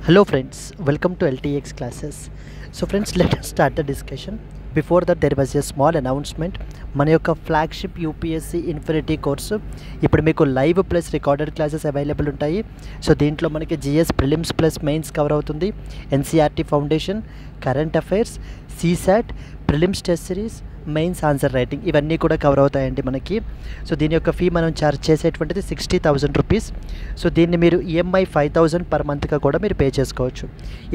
Hello friends, welcome to LTX classes. So friends, let us start the discussion. Before that there was a small announcement. మన యొక్క flagship UPSC infinity course ఇప్పుడు మీకు live plus recorded classes available ఉంటాయి. So దీంట్లో మనకి GS prelims plus mains cover అవుతుంది, NCERT foundation, current affairs, CSAT, prelims test series, mains answer writing ఇవన్నీ కూడా కవర్ అవుతాయండి మనకి. సో దీని యొక్క ఫీ మనం ఛార్జ్ చేసేటువంటిది 60,000 రూపీస్. సో దీన్ని మీరు ఈఎంఐ 5,000 పర్ మంత్గా కూడా మీరు పే చేసుకోవచ్చు.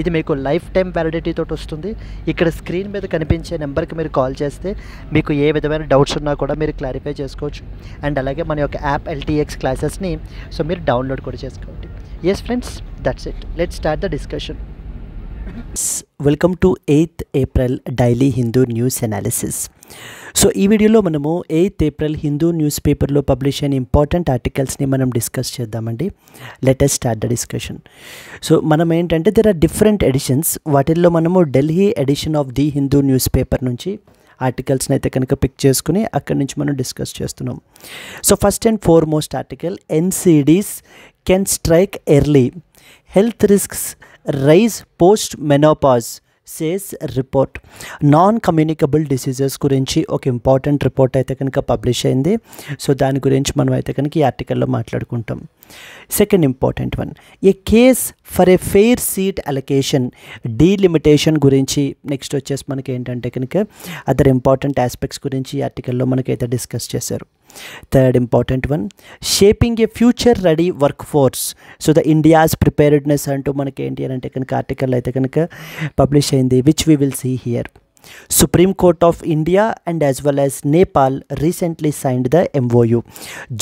ఇది మీకు లైఫ్ టైం వ్యాలిడిటీ తోటి వస్తుంది. ఇక్కడ స్క్రీన్ మీద కనిపించే నెంబర్కి మీరు కాల్ చేస్తే మీకు ఏ విధమైన డౌట్స్ ఉన్నా కూడా మీరు క్లారిఫై చేసుకోవచ్చు. అండ్ అలాగే మన యొక్క యాప్ ఎల్టీఎక్స్ క్లాసెస్ని సో మీరు డౌన్లోడ్ కూడా చేసుకోండి. Yes friends, that's it. Let's start the discussion. Welcome to 8th April daily Hindu news analysis. So ఈ వీడియోలో మనము 8th April హిందూ న్యూస్ పేపర్లో పబ్లిష్ అయిన ఇంపార్టెంట్ ఆర్టికల్స్ని మనం డిస్కస్ చేద్దామండి. Let us start the discussion. So మనం ఏంటంటే దెర్ ఆర్ డిఫరెంట్ ఎడిషన్స్. వాటిల్లో మనము Delhi edition of the Hindu newspaper నుంచి ఆర్టికల్స్ని అయితే కనుక పిక్ చేసుకుని అక్కడి నుంచి మనం డిస్కస్ చేస్తున్నాం. So first and foremost article, NCDs can strike early, health risks rise post menopause says report. Non communicable diseases గురించి ఒక ఇంపార్టెంట్ రిపోర్ట్ అయితే కనుక పబ్లిష్ అయింది. సో దాని గురించి మనం అయితే కనుక ఈ ఆర్టికల్లో మాట్లాడుకుంటాం. Second important one, A case for a fair seat allocation delimitation గురించి నెక్స్ట్ వచ్చేసి మనకి ఏంటంటే కనుక అదర్ ఇంపార్టెంట్ ఆస్పెక్ట్స్ గురించి ఈ ఆర్టికల్లో మనకైతే డిస్కస్ చేశారు. Third important one, shaping A future ready work force. So the India's preparedness అంటూ మనకి ఏంటి అని అంటే కనుక ఆర్టికల్ అయితే కనుక పబ్లిష్ అయింది, which we will see here. Supreme Court of India and as well as Nepal recently signed the MOU.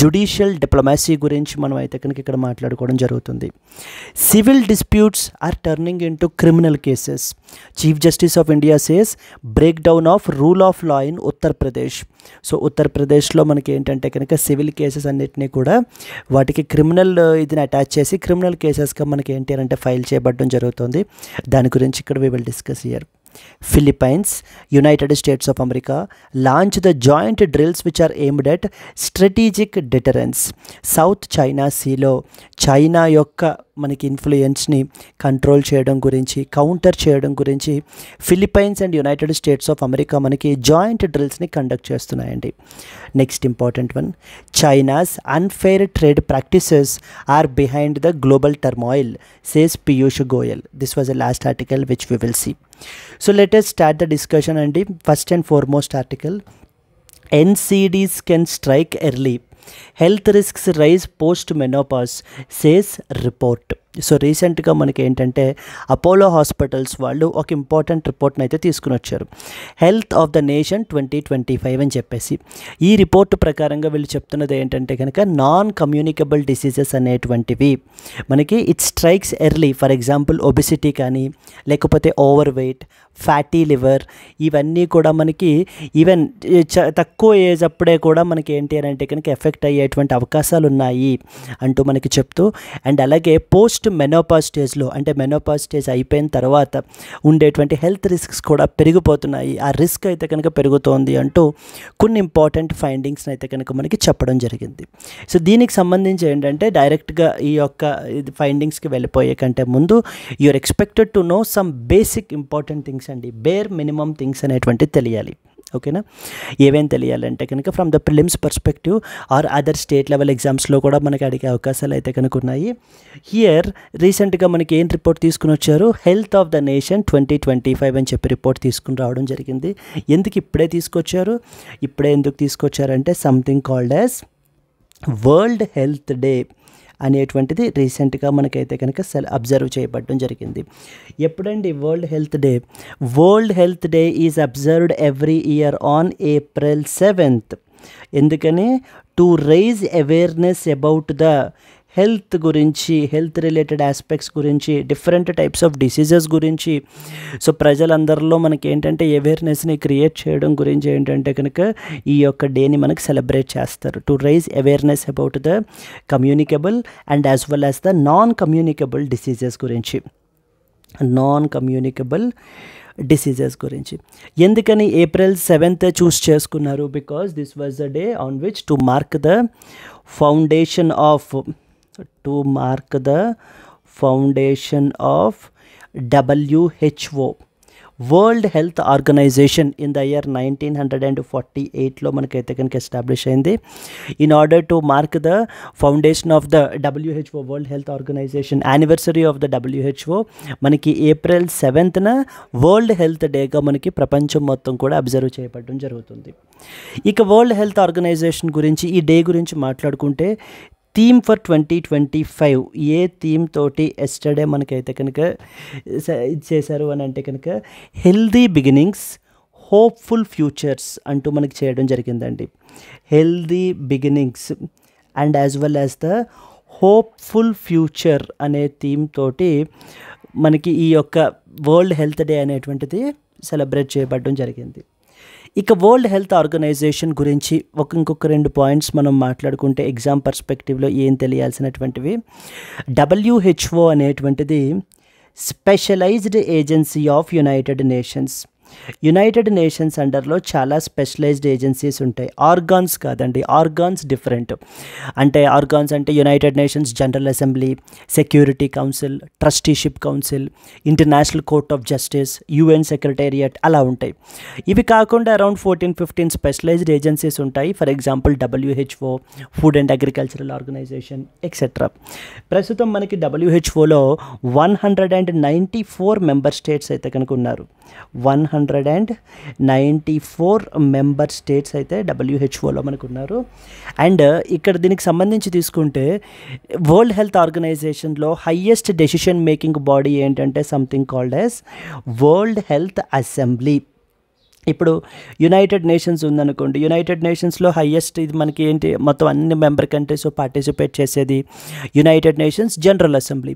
Judicial diplomacy గురించి మనం అయితే కనుక ఇక్కడ మాట్లాడుకోవడం జరుగుతుంది. Civil disputes are turning into criminal cases. Chief Justice of India says breakdown of rule of law in Uttar Pradesh. So ఉత్తరప్రదేశ్లో మనకి ఏంటంటే కనుక సివిల్ కేసెస్ అన్నిటినీ కూడా వాటికి క్రిమినల్ ఇదిని అటాచ్ చేసి క్రిమినల్ కేసెస్గా మనకి ఏంటి అంటే ఫైల్ చేయబడడం జరుగుతుంది. దాని గురించి ఇక్కడ we will discuss here. Philippines, United States of America launch the joint drills which are aimed at strategic deterrence. South China Seaలో చైనా యొక్క మనకి ఇన్ఫ్లుయెన్స్ని కంట్రోల్ చేయడం గురించి, కౌంటర్ చేయడం గురించి Philippines and United States of America మనకి జాయింట్ డ్రిల్స్ని కండక్ట్ చేస్తున్నాయండి. Next important one, China's unfair trade practices are behind the global turmoil says Piyush Goyal. This was the last article which we will see. So let us start the discussion and the first and foremost article, NCDs can strike early, health risks rise post menopause says report. So రీసెంట్గా మనకి ఏంటంటే Apollo Hospitals వాళ్ళు ఒక important రిపోర్ట్ని అయితే తీసుకుని వచ్చారు, health of the nation 2025 అని చెప్పేసి. ఈ రిపోర్ట్ ప్రకారంగా వీళ్ళు చెప్తున్నది ఏంటంటే కనుక నాన్ కమ్యూనికబుల్ డిసీజెస్ అనేటువంటివి మనకి it strikes early. For example obesity కానీ లేకపోతే ఓవర్ వెయిట్, ఫ్యాటీ లివర్, ఇవన్నీ కూడా మనకి ఈవెన్ తక్కువ ఏజ్ అప్పుడే కూడా మనకి ఏంటి అని అంటే కనుక ఎఫెక్ట్ అయ్యేటువంటి అవకాశాలు ఉన్నాయి అంటూ మనకి చెప్తూ, అండ్ అలాగే పోస్ట్ మెనోపాజ్ స్టేజ్లో అంటే మెనోపాజ్ స్టేజ్ అయిపోయిన తర్వాత ఉండేటువంటి హెల్త్ రిస్క్స్ కూడా పెరిగిపోతున్నాయి, ఆ రిస్క్ అయితే కనుక పెరుగుతోంది అంటూ కొన్ని ఇంపార్టెంట్ ఫైండింగ్స్ని అయితే కనుక మనకి చెప్పడం జరిగింది. సో దీనికి సంబంధించి ఏంటంటే డైరెక్ట్గా ఈ యొక్క ఫైండింగ్స్కి వెళ్ళిపోయే కంటే ముందు you are expected to know some basic important things అండి, బేర్ మినిమమ్ థింగ్స్ అనేటువంటివి తెలియాలి. ఓకేనా, ఏమేం తెలియాలంటే కనుక from the prelims perspective or other state level ఎగ్జామ్స్లో కూడా మనకి అడిగే అవకాశాలు అయితే కనుక ఉన్నాయి. హియర్ రీసెంట్గా మనకి ఏం రిపోర్ట్ తీసుకుని వచ్చారు, హెల్త్ ఆఫ్ ద నేషన్ 2025 అని చెప్పి రిపోర్ట్ తీసుకుని రావడం జరిగింది. ఎందుకు ఇప్పుడే తీసుకొచ్చారు, ఇప్పుడే ఎందుకు తీసుకొచ్చారంటే something called as World Health Day అనేటువంటిది రీసెంట్గా మనకైతే కనుక అబ్జర్వ్ చేయబడడం జరిగింది. ఎప్పుడండి World Health Day? World Health Day is observed every year on April 7th. ఎందుకని? To raise awareness about the health గురించి, హెల్త్ రిలేటెడ్ ఆస్పెక్ట్స్ గురించి, డిఫరెంట్ టైప్స్ ఆఫ్ డిసీజెస్ గురించి. సో ప్రజలందరిలో మనకి ఏంటంటే అవేర్నెస్ని క్రియేట్ చేయడం గురించి ఏంటంటే కనుక ఈ యొక్క డేని మనకి సెలబ్రేట్ చేస్తారు. To raise awareness about the communicable and as well as the non communicable diseases గురించి, నాన్ కమ్యూనికబుల్ డిసీజెస్ గురించి. ఎందుకని April 7th చూస్ చేసుకున్నారు? Because this was the day on which to mark the foundation of WHO, World Health Organisation in the year 1948లో మనకైతే కనుక establish అయింది. In order to mark the foundation of the WHO, World Health Organisation anniversary of the WHO మనకి April 7th world health డేగా మనకి ప్రపంచం మొత్తం కూడా అబ్జర్వ్ చేయబడడం జరుగుతుంది. ఇక వరల్డ్ హెల్త్ ఆర్గనైజేషన్ గురించి, ఈ డే గురించి మాట్లాడుకుంటే థీమ్ ఫర్ 2025 ఏ థీమ్ తోటి ఎస్టర్డే మనకైతే కనుక ఇది చేశారు అని అంటే కనుక హెల్దీ బిగినింగ్స్, హోప్ఫుల్ ఫ్యూచర్స్ అంటూ మనకి చేయడం జరిగిందండి. Healthy beginnings and as well as the hopeful future అనే థీమ్ తోటి మనకి ఈ యొక్క వరల్డ్ హెల్త్ డే అనేటువంటిది సెలబ్రేట్ చేయబడడం జరిగింది. ఇక వరల్డ్ హెల్త్ ఆర్గనైజేషన్ గురించి ఇంకొక 2 పాయింట్స్ మనం మాట్లాడుకుంటే ఎగ్జామ్ పర్స్పెక్టివ్లో ఏం తెలియాల్సినటువంటివి. WHO అనేటువంటిది specialised agency of United Nations. United Nations అండర్లో చాలా స్పెషలైజ్డ్ ఏజెన్సీస్ ఉంటాయి. ఆర్గాన్స్ కాదండి, ఆర్గాన్స్ డిఫరెంట్. అంటే ఆర్గాన్స్ అంటే United Nations General Assembly, Security Council, Trusteeship Council, International Court of Justice, UN secretariat అలా ఉంటాయి. ఇవి కాకుండా అరౌండ్ 14-15 స్పెషలైజ్డ్ ఏజెన్సీస్ ఉంటాయి. For example WHO, Food and Agricultural Organisation etcetera. ప్రస్తుతం మనకి WHOలో 194 మెంబర్ స్టేట్స్ అయితే కనుక ఉన్నారు. 194 మెంబర్ స్టేట్స్ అయితే WHO మనకు ఉన్నారు. అండ్ ఇక్కడ దీనికి సంబంధించి తీసుకుంటే వరల్డ్ హెల్త్ ఆర్గనైజేషన్లో హయ్యెస్ట్ డెసిషన్ మేకింగ్ బాడీ ఏంటంటే something called as World Health Assembly. ఇప్పుడు యునైటెడ్ నేషన్స్ ఉందనుకోండి, యునైటెడ్ నేషన్స్లో హయ్యెస్ట్ ఇది మనకి ఏంటి, మొత్తం అన్ని మెంబర్ కంట్రీస్ పార్టిసిపేట్ చేసేది United Nations General Assembly.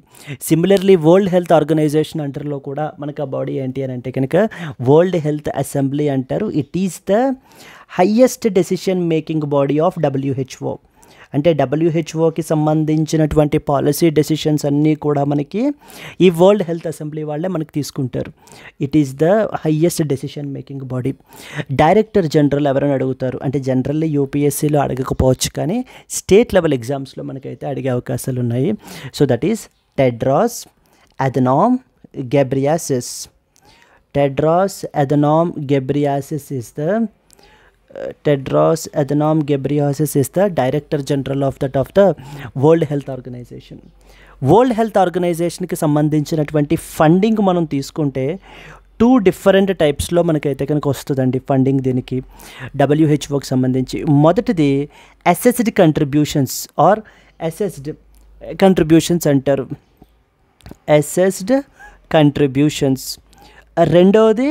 Similarly World Health Organisation అంటర్లో కూడా మనకు ఆ బాడీ ఏంటి అని అంటే కనుక వరల్డ్ హెల్త్ అసెంబ్లీ అంటారు. It is the highest decision making body of WHO. అంటే WHOకి సంబంధించినటువంటి పాలసీ డెసిషన్స్ అన్నీ కూడా మనకి ఈ వరల్డ్ హెల్త్ అసెంబ్లీ వాళ్ళే మనకి తీసుకుంటారు. It is the highest decision making body. Director general ఎవరైనా అడుగుతారు అంటే జనరల్లీ UPSCలో అడగకపోవచ్చు, కానీ స్టేట్ లెవెల్ ఎగ్జామ్స్లో మనకైతే అడిగే అవకాశాలు ఉన్నాయి. So that is Tedros Adhanom Ghebreyesus. Tedros Adhanom Ghebreyesus is the Tedros Adhanom Ghebreyesus is the Director General of the World Health Organization. World Health ఆర్గనైజేషన్కి సంబంధించినటువంటి ఫండింగ్ మనం తీసుకుంటే 2 డిఫరెంట్ టైప్స్లో మనకైతే కనుక వస్తుందండి ఫండింగ్ దీనికి WHOకి సంబంధించి. మొదటిది assessed contributions or assessed contributions అంటారు, అసెస్డ్ కంట్రిబ్యూషన్స్. రెండవది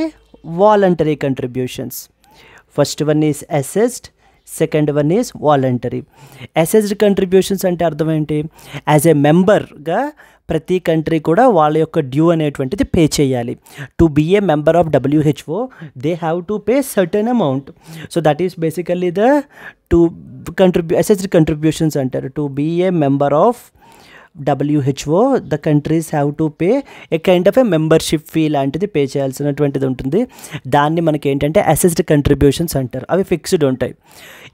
voluntary contributions. First one is assessed, second one is voluntary. Assessed contributions అంటే అర్థం ఏంటి, యాజ్ ఏ మెంబర్గా ప్రతి కంట్రీ కూడా వాళ్ళ యొక్క డ్యూ అనేటువంటిది పే చేయాలి. To be a member of WHO they have to pay certain amount. So that is basically the assessed contributions అంటారు. To be a member of WHO the countries have to pay a kind of a membership fee లాంటిది pay చేయాల్సినటువంటిది ఉంటుంది. దాన్ని మనకి ఏంటంటే assessed contributions అంటారు, అవి fixed ఉంటాయి.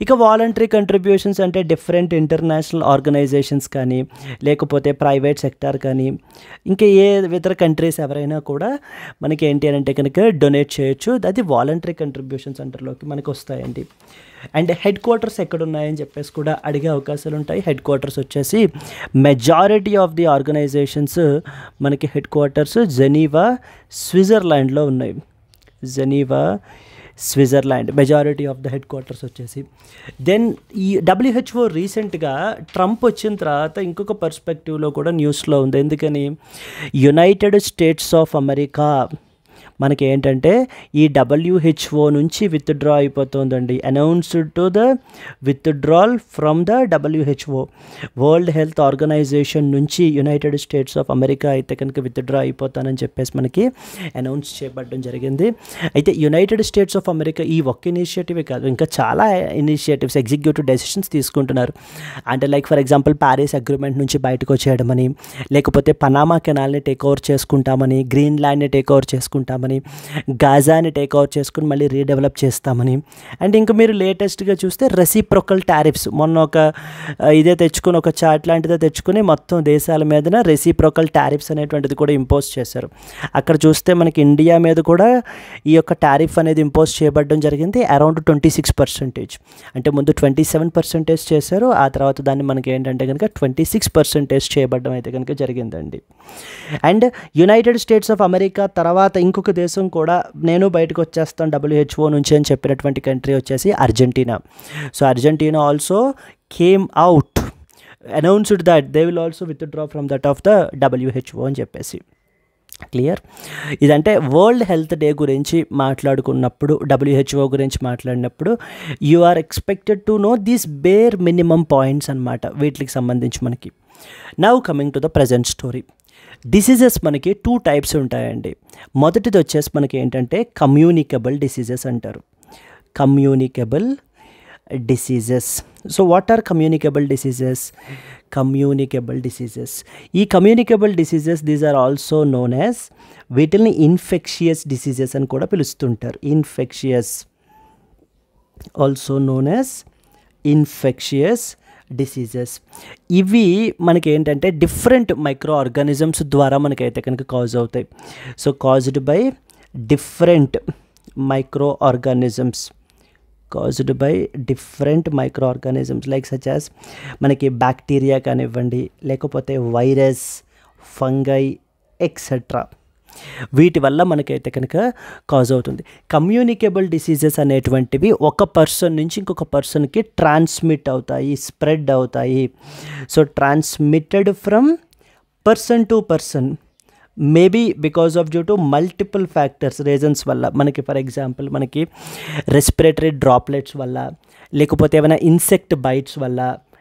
ఇక వాలంటరీ కంట్రిబ్యూషన్స్ అంటే డిఫరెంట్ ఇంటర్నేషనల్ ఆర్గనైజేషన్స్ కానీ లేకపోతే ప్రైవేట్ సెక్టార్ కానీ ఇంకా ఏ ఇతర కంట్రీస్ ఎవరైనా కూడా మనకి ఏంటి అని అంటే కనుక డొనేట్ చేయొచ్చు. అది వాలంటరీ కంట్రిబ్యూషన్స్ అంటర్లోకి మనకు వస్తాయండి. అండ్ హెడ్ క్వార్టర్స్ ఎక్కడ ఉన్నాయని చెప్పేసి కూడా అడిగే అవకాశాలు ఉంటాయి. హెడ్ క్వార్టర్స్ వచ్చేసి మెజారిటీ ఆఫ్ ది ఆర్గనైజేషన్స్ మనకి హెడ్ క్వార్టర్స్ జెనీవా స్విట్జర్లాండ్లో ఉన్నాయి. Geneva Switzerland majority of the head quarters వచ్చేసి. దెన్ ఈ WHO రీసెంట్గా ట్రంప్ వచ్చిన తర్వాత ఇంకొక పర్స్పెక్టివ్లో కూడా న్యూస్లో ఉంది. ఎందుకని యునైటెడ్ స్టేట్స్ ఆఫ్ అమెరికా మనకి ఏంటంటే ఈ WHO నుంచి విత్డ్రా అయిపోతుందండి. Announced to the withdrawal from the WHO World Health Organization నుంచి యునైటెడ్ స్టేట్స్ ఆఫ్ అమెరికా అయితే కనుక విత్డ్రా అయిపోతానని చెప్పేసి మనకి అనౌన్స్ చేయబడడం జరిగింది. అయితే యునైటెడ్ స్టేట్స్ ఆఫ్ అమెరికా ఈ ఒక్క ఇనిషియేటివే కాదు, ఇంకా చాలా ఇనిషియేటివ్స్ ఎగ్జిక్యూటివ్ డెసిషన్స్ తీసుకుంటున్నారు. అంటే like for example Paris agreement నుంచి బయటకు వచ్చేయడమని, లేకపోతే పనామా కెనాల్ని టేక్ ఓవర్ చేసుకుంటామని, గ్రీన్లాండ్ని టేక్ ఓవర్ చేసుకుంటామని, చేసుకుంటామని, గాజాని టేక్ ఓవర్ చేసుకుని మళ్ళీ రీడెవలప్ చేస్తామని. అండ్ ఇంకా మీరు లేటెస్ట్గా చూస్తే రెసిప్రొకల్ టారిఫ్స్, మొన్న ఒక ఇదే తెచ్చుకుని ఒక చార్ట్ లాంటిదే తెచ్చుకుని మొత్తం దేశాల మీదన రెసిప్రొకల్ టారిఫ్స్ అనేటువంటిది కూడా ఇంపోజ్ చేశారు. అక్కడ చూస్తే మనకి ఇండియా మీద కూడా ఈ యొక్క టారిఫ్ అనేది ఇంపోజ్ చేయబడడం జరిగింది అరౌండ్ 26%. అంటే ముందు 27% చేశారు, ఆ తర్వాత దాన్ని మనకి ఏంటంటే కనుక 26% చేయబడడం అయితే కనుక జరిగిందండి. And United States of America తర్వాత ఇంకొక దేశం కూడా నేను బయటకు వచ్చేస్తాను WHO నుంచి అని చెప్పినటువంటి కంట్రీ వచ్చేసి Argentina. So Argentina also came out, announced that they will also withdraw from that of the WHO అని చెప్పేసి. క్లియర్? ఇదంటే వరల్డ్ హెల్త్ డే గురించి మాట్లాడుకున్నప్పుడు, WHO గురించి మాట్లాడినప్పుడు you are expected to know these bare minimum points అనమాట వీటికి సంబంధించి మనకి. Now coming to the present story. Diseases మనకి 2 టైప్స్ ఉంటాయండి. మొదటిది వచ్చేసి మనకి ఏంటంటే కమ్యూనికబుల్ డిసీజెస్ అంటారు. Communicable diseases. So what are communicable diseases? Communicable diseases, ఈ communicable diseases these are also known as, వీటిని ఇన్ఫెక్షియస్ డిసీజెస్ అని కూడా పిలుస్తుంటారు. Infectious, also known as infectious diseases. ఇవి మనకి ఏంటంటే డిఫరెంట్ మైక్రో ఆర్గానిజమ్స్ ద్వారా మనకైతే కనుక కాజ్ అవుతాయి. So caused by different micro organisms, caused by different microorganisms like such as మనకి బ్యాక్టీరియా కానివ్వండి, లేకపోతే వైరస్, ఫంగై ఎక్సెట్రా, వీటి వల్ల మనకైతే కనుక కాజ్ అవుతుంది. కమ్యూనికేబుల్ డిసీజెస్ అనేటువంటివి ఒక పర్సన్ నుంచి ఇంకొక పర్సన్కి ట్రాన్స్మిట్ అవుతాయి, స్ప్రెడ్ అవుతాయి. So transmitted from person to person, maybe because of due to multiple factors, reasons వల్ల. మనకి ఫర్ ఎగ్జాంపుల్ మనకి రెస్పిరేటరీ డ్రాప్లెట్స్ వల్ల, లేకపోతే ఏమైనా ఇన్సెక్ట్ బైట్స్ వల్ల,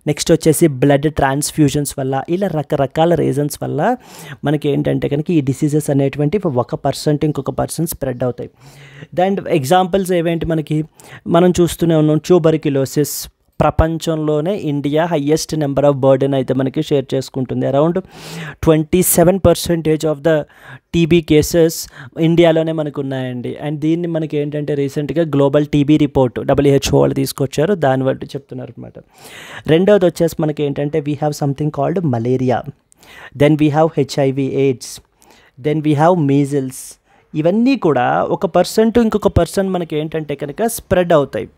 నెక్స్ట్ వచ్చేసి బ్లడ్ ట్రాన్స్ఫ్యూజన్స్ వల్ల, ఇలా రకరకాల రీజన్స్ వల్ల మనకి ఏంటంటే కనుక ఈ డిసీజెస్ అనేటువంటివి ఒక పర్సన్ ఇంకొక పర్సన్ స్ప్రెడ్ అవుతాయి. దాని ఎగ్జాంపుల్స్ ఏవేంటి మనకి మనం చూస్తూనే ఉన్నాం. ట్యూబర్క్యులోసిస్, ప్రపంచంలోనే India highest number of burden అయితే మనకి షేర్ చేసుకుంటుంది. Around 27% of the TB cases ఇండియాలోనే మనకు ఉన్నాయండి. అండ్ దీన్ని మనకి ఏంటంటే రీసెంట్గా గ్లోబల్ టీబీ రిపోర్ట్ WHO వాళ్ళు తీసుకొచ్చారు, దాన్ని బట్టి చెప్తున్నారు అనమాట. రెండవది వచ్చేసి మనకి ఏంటంటే we have something called malaria, then we have HIV AIDS, then we have measles. ఇవన్నీ కూడా ఒక పర్సన్ టు ఇంకొక పర్సన్ మనకి ఏంటంటే కనుక స్ప్రెడ్ అవుతాయి.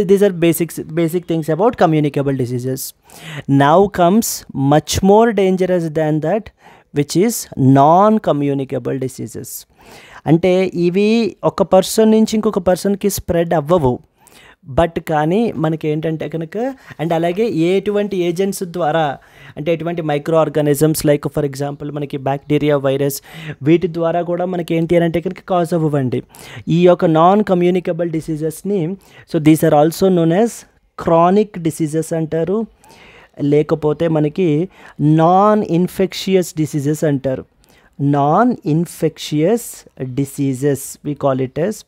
These are basic things about communicable diseases. Now comes much more dangerous than that, which is non-communicable diseases. అంటే ఇవి ఒక పర్సన్ నుంచి ఇంకొక పర్సన్కి స్ప్రెడ్ అవ్వవు, బట్ కానీ మనకి ఏంటంటే కనుక అండ్ అలాగే ఎటువంటి ఏజెంట్స్ ద్వారా, అంటే ఎటువంటి micro organisms like for example మనకి బ్యాక్టీరియా, వైరస్, వీటి ద్వారా కూడా మనకి ఏంటి అని అంటే కనుక కాజ్ అవ్వండి ఈ యొక్క నాన్ కమ్యూనికబుల్ డిసీజెస్ని. So these are also known as chronic diseases అంటారు, లేకపోతే మనకి నాన్ ఇన్ఫెక్షియస్ డిసీజెస్ అంటారు. Non infectious diseases, we call it as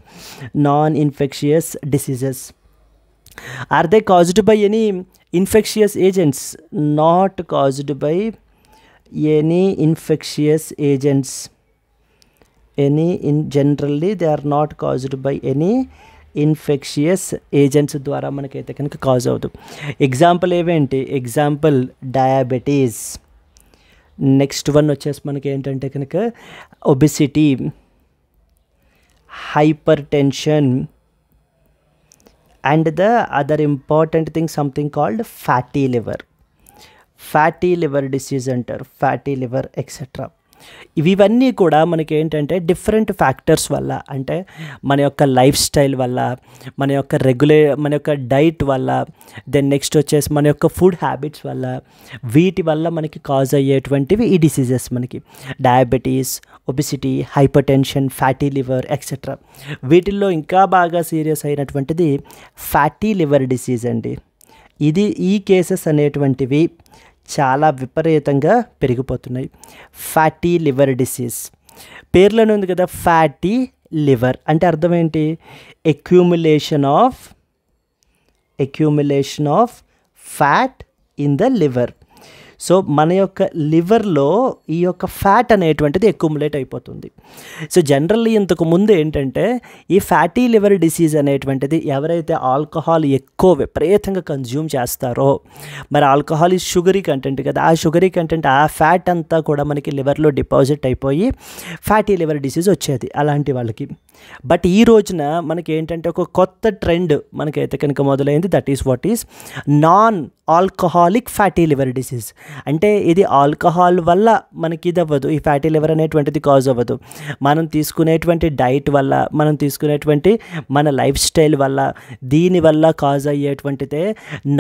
non-infectious diseases. Are they caused by any infectious agents? Not caused by any infectious agents. Generally they are not caused by any infectious agents ద్వారా మనకైతే కనుక cause అవుతుంది. Example ఏవేంటి? Example diabetes. Next one వచ్చేసి మనకి ఏంటంటే కనుక obesity, hypertension, and the other important thing something called fatty liver. Fatty liver disease అంటారు, ఫ్యాటీ లివర్ ఎక్సెట్రా. ఇవన్నీ కూడా మనకి ఏంటంటే డిఫరెంట్ ఫ్యాక్టర్స్ వల్ల, అంటే మన యొక్క లైఫ్ స్టైల్ వల్ల, మన యొక్క డైట్ వల్ల, దెన్ నెక్స్ట్ వచ్చేసి మన యొక్క ఫుడ్ హ్యాబిట్స్ వల్ల, వీటి వల్ల మనకి కాజ్ అయ్యేటువంటివి ఈ డిసీజెస్. మనకి diabetes, obesity, hyper tension, fatty liver etcetera. వీటిల్లో ఇంకా బాగా సీరియస్ అయినటువంటిది ఫ్యాటీ లివర్ డిసీజ్ అండి. ఈ కేసెస్ అనేటువంటివి చాలా విపరీతంగా పెరిగిపోతున్నాయి. ఫ్యాటీ లివర్ డిసీజ్ పేర్లోనే ఉంది కదా, ఫ్యాటీ లివర్ అంటే అర్థం ఏంటి? Accumulation of fat in the liver. So మన యొక్క లివర్లో ఈ యొక్క ఫ్యాట్ అనేటువంటిది అక్యుములేట్ అయిపోతుంది. సో జనరల్లీ ఇంతకు ముందు ఏంటంటే ఈ ఫ్యాటీ లివర్ డిసీజ్ అనేటువంటిది ఎవరైతే ఆల్కహాల్ ఎక్కువ విపరీతంగా కన్జ్యూమ్ చేస్తారో, మరి ఆల్కహాల్ ఈ షుగరీ కంటెంట్ కదా, ఆ షుగరీ కంటెంట్ ఆ ఫ్యాట్ అంతా కూడా మనకి లివర్లో డిపాజిట్ అయిపోయి ఫ్యాటీ లివర్ డిసీజ్ వచ్చేది అలాంటి వాళ్ళకి. బట్ ఈ రోజున మనకి ఏంటంటే ఒక కొత్త ట్రెండ్ మనకైతే కనుక మొదలైంది. That is what is non alcoholic fatty liver disease. అంటే ఇది ఆల్కహాల్ వల్ల మనకి ఇది అవ్వదు, ఈ ఫ్యాటీ లివర్ అనేటువంటిది కాజ్ అవ్వదు. మనం తీసుకునేటువంటి డైట్ వల్ల, మనం తీసుకునేటువంటి మన లైఫ్ స్టైల్ వల్ల, దీనివల్ల కాజ్ అయ్యేటువంటిదే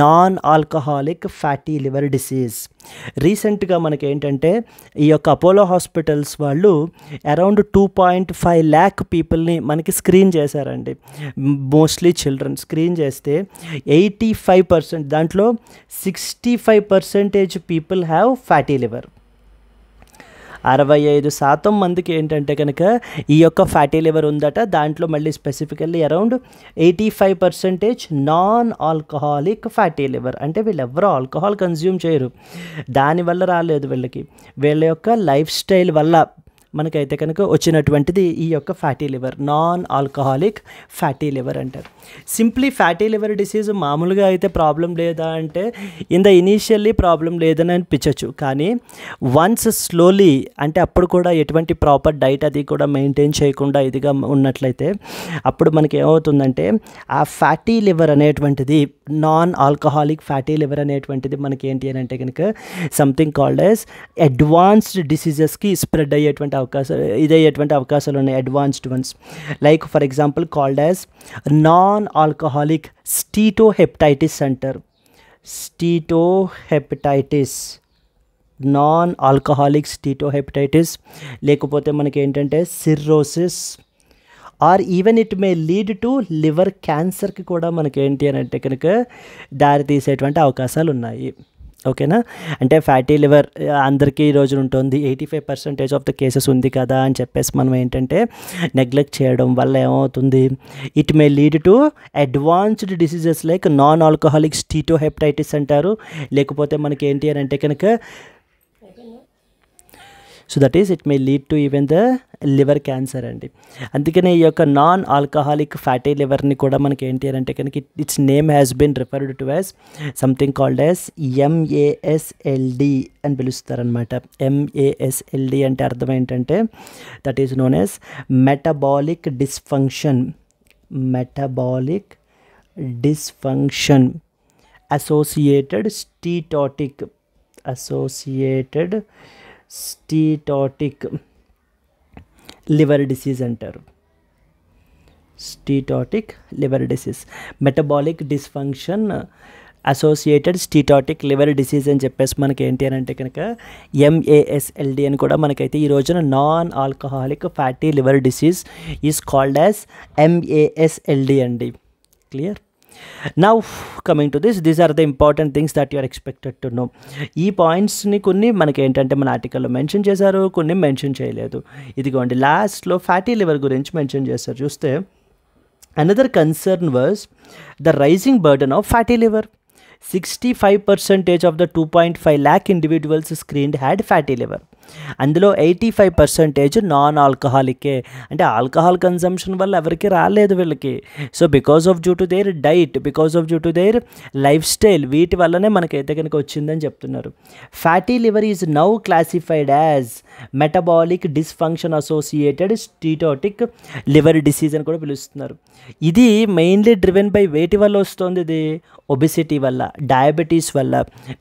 non alcoholic fatty liver disease. రీసెంట్గా మనకి ఏంటంటే ఈ యొక్క అపోలో హాస్పిటల్స్ వాళ్ళు అరౌండ్ 2.5 lakh పీపుల్ని మనకి స్క్రీన్ చేశారండి. మోస్ట్లీ చిల్డ్రన్ స్క్రీన్ చేస్తే 85%, దాంట్లో 65% పీపుల్ హ్యావ్ ఫ్యాటీ లివర్. 65% మందికి ఏంటంటే కనుక ఈ యొక్క ఫ్యాటీ లివర్ ఉందట. దాంట్లో మళ్ళీ specifically around 85% non alcoholic fatty liver. అంటే వీళ్ళు ఎవరో ఆల్కహాల్ కన్జ్యూమ్ చేయరు, దానివల్ల రాలేదు వీళ్ళకి, వీళ్ళ యొక్క లైఫ్ స్టైల్ వల్ల మనకైతే కనుక వచ్చినటువంటిది ఈ యొక్క fatty liver, non alcoholic fatty liver అంటారు. సింప్లీ ఫ్యాటీ లివర్ డిసీజ్ మామూలుగా అయితే ప్రాబ్లం లేదా అంటే ఇన్ ద ఇనీషియల్లీ ప్రాబ్లం లేదని అనిపించవచ్చు, కానీ వన్స్ స్లోలీ అంటే అప్పుడు కూడా ఎటువంటి ప్రాపర్ డైట్ అది కూడా మెయింటైన్ చేయకుండా ఇదిగా ఉన్నట్లయితే అప్పుడు మనకి ఏమవుతుందంటే ఆ ఫ్యాటీ లివర్ అనేటువంటిది, నాన్ ఆల్కహాలిక్ ఫ్యాటీ లివర్ అనేటువంటిది మనకి ఏంటి అని అంటే కనుక సంథింగ్ కాల్డ్ యాజ్ అడ్వాన్స్డ్ డిసీజెస్కి స్ప్రెడ్ అయ్యేటువంటి ఇదయ్యేటువంటి అవకాశాలు ఉన్నాయి, advanced ones. Like for example called as non alcoholic steatohepatitis అంటారు. స్టీటోహెపటైటిస్, నాన్ ఆల్కహాలిక్ స్టీటోహెపటైటిస్, లేకపోతే మనకి ఏంటంటే cirrhosis, or even it may lead to liver క్యాన్సర్కి కూడా మనకి ఏంటి అని అంటే కనుక దారి తీసేటువంటి అవకాశాలు ఉన్నాయి. ఓకేనా? అంటే ఫ్యాటీ లివర్ అందరికీ ఈ రోజున ఉంటుంది, 85% ఆఫ్ ద కేసెస్ ఉంది కదా అని చెప్పేసి మనం ఏంటంటే నెగ్లెక్ట్ చేయడం వల్ల ఏమవుతుంది, it may lead to advanced diseases like non alcoholic steatohepatitis అంటారు, లేకపోతే మనకి ఏంటి అని అంటే కనుక so that is it may lead to even the liver cancer అండి. అందుకనే ఈ యొక్క నాన్ ఆల్కహాలిక్ ఫ్యాటీ లివర్ని కూడా మనకి ఏంటి అని అంటే కనుక its name has been referred to as something called as MASLD అని పిలుస్తారనమాట. MASLD అంటే అర్థం ఏంటంటే that is known as metabolic dysfunction. Metabolic dysfunction associated steatotic liver disease అంటారు. Steatotic liver disease, metabolic dysfunction associated steatotic liver disease అని చెప్పేసి మనకి ఏంటి అని అంటే కనుక MASLD అని కూడా మనకైతే ఈ రోజున non alcoholic fatty liver disease is called as MASLD అండి. Clear? Now coming to these are the important things that you are expected to know. ఈ పాయింట్స్ని కొన్ని మనకి ఏంటంటే మన ఆర్టికల్లో మెన్షన్ చేశారు, కొన్ని మెన్షన్ చేయలేదు. ఇదిగోండి లాస్ట్లో ఫ్యాటీ లివర్ గురించి మెన్షన్ చేశారు. చూస్తే another concern was the rising burden of fatty liver. 65% of the 2.5 lakh individuals screened had fatty liver. అందులో 85% నాన్ ఆల్కహాలికే, అంటే ఆల్కహాల్ కన్సంప్షన్ వల్ల ఎవరికి రాలేదు వీళ్ళకి. So because of due to their diet, because of due to their lifestyle, వీటి వల్లనే మనకైతే కనుక వచ్చిందని చెప్తున్నారు. Fatty liver is now classified as metabolic dysfunction associated steatotic liver disease అని కూడా పిలుస్తున్నారు. ఇది మెయిన్లీ డ్రివెన్ బై వేటి వల్ల వస్తుంది, ఇది ఒబిసిటీ వల్ల, డయాబెటీస్ వల్ల,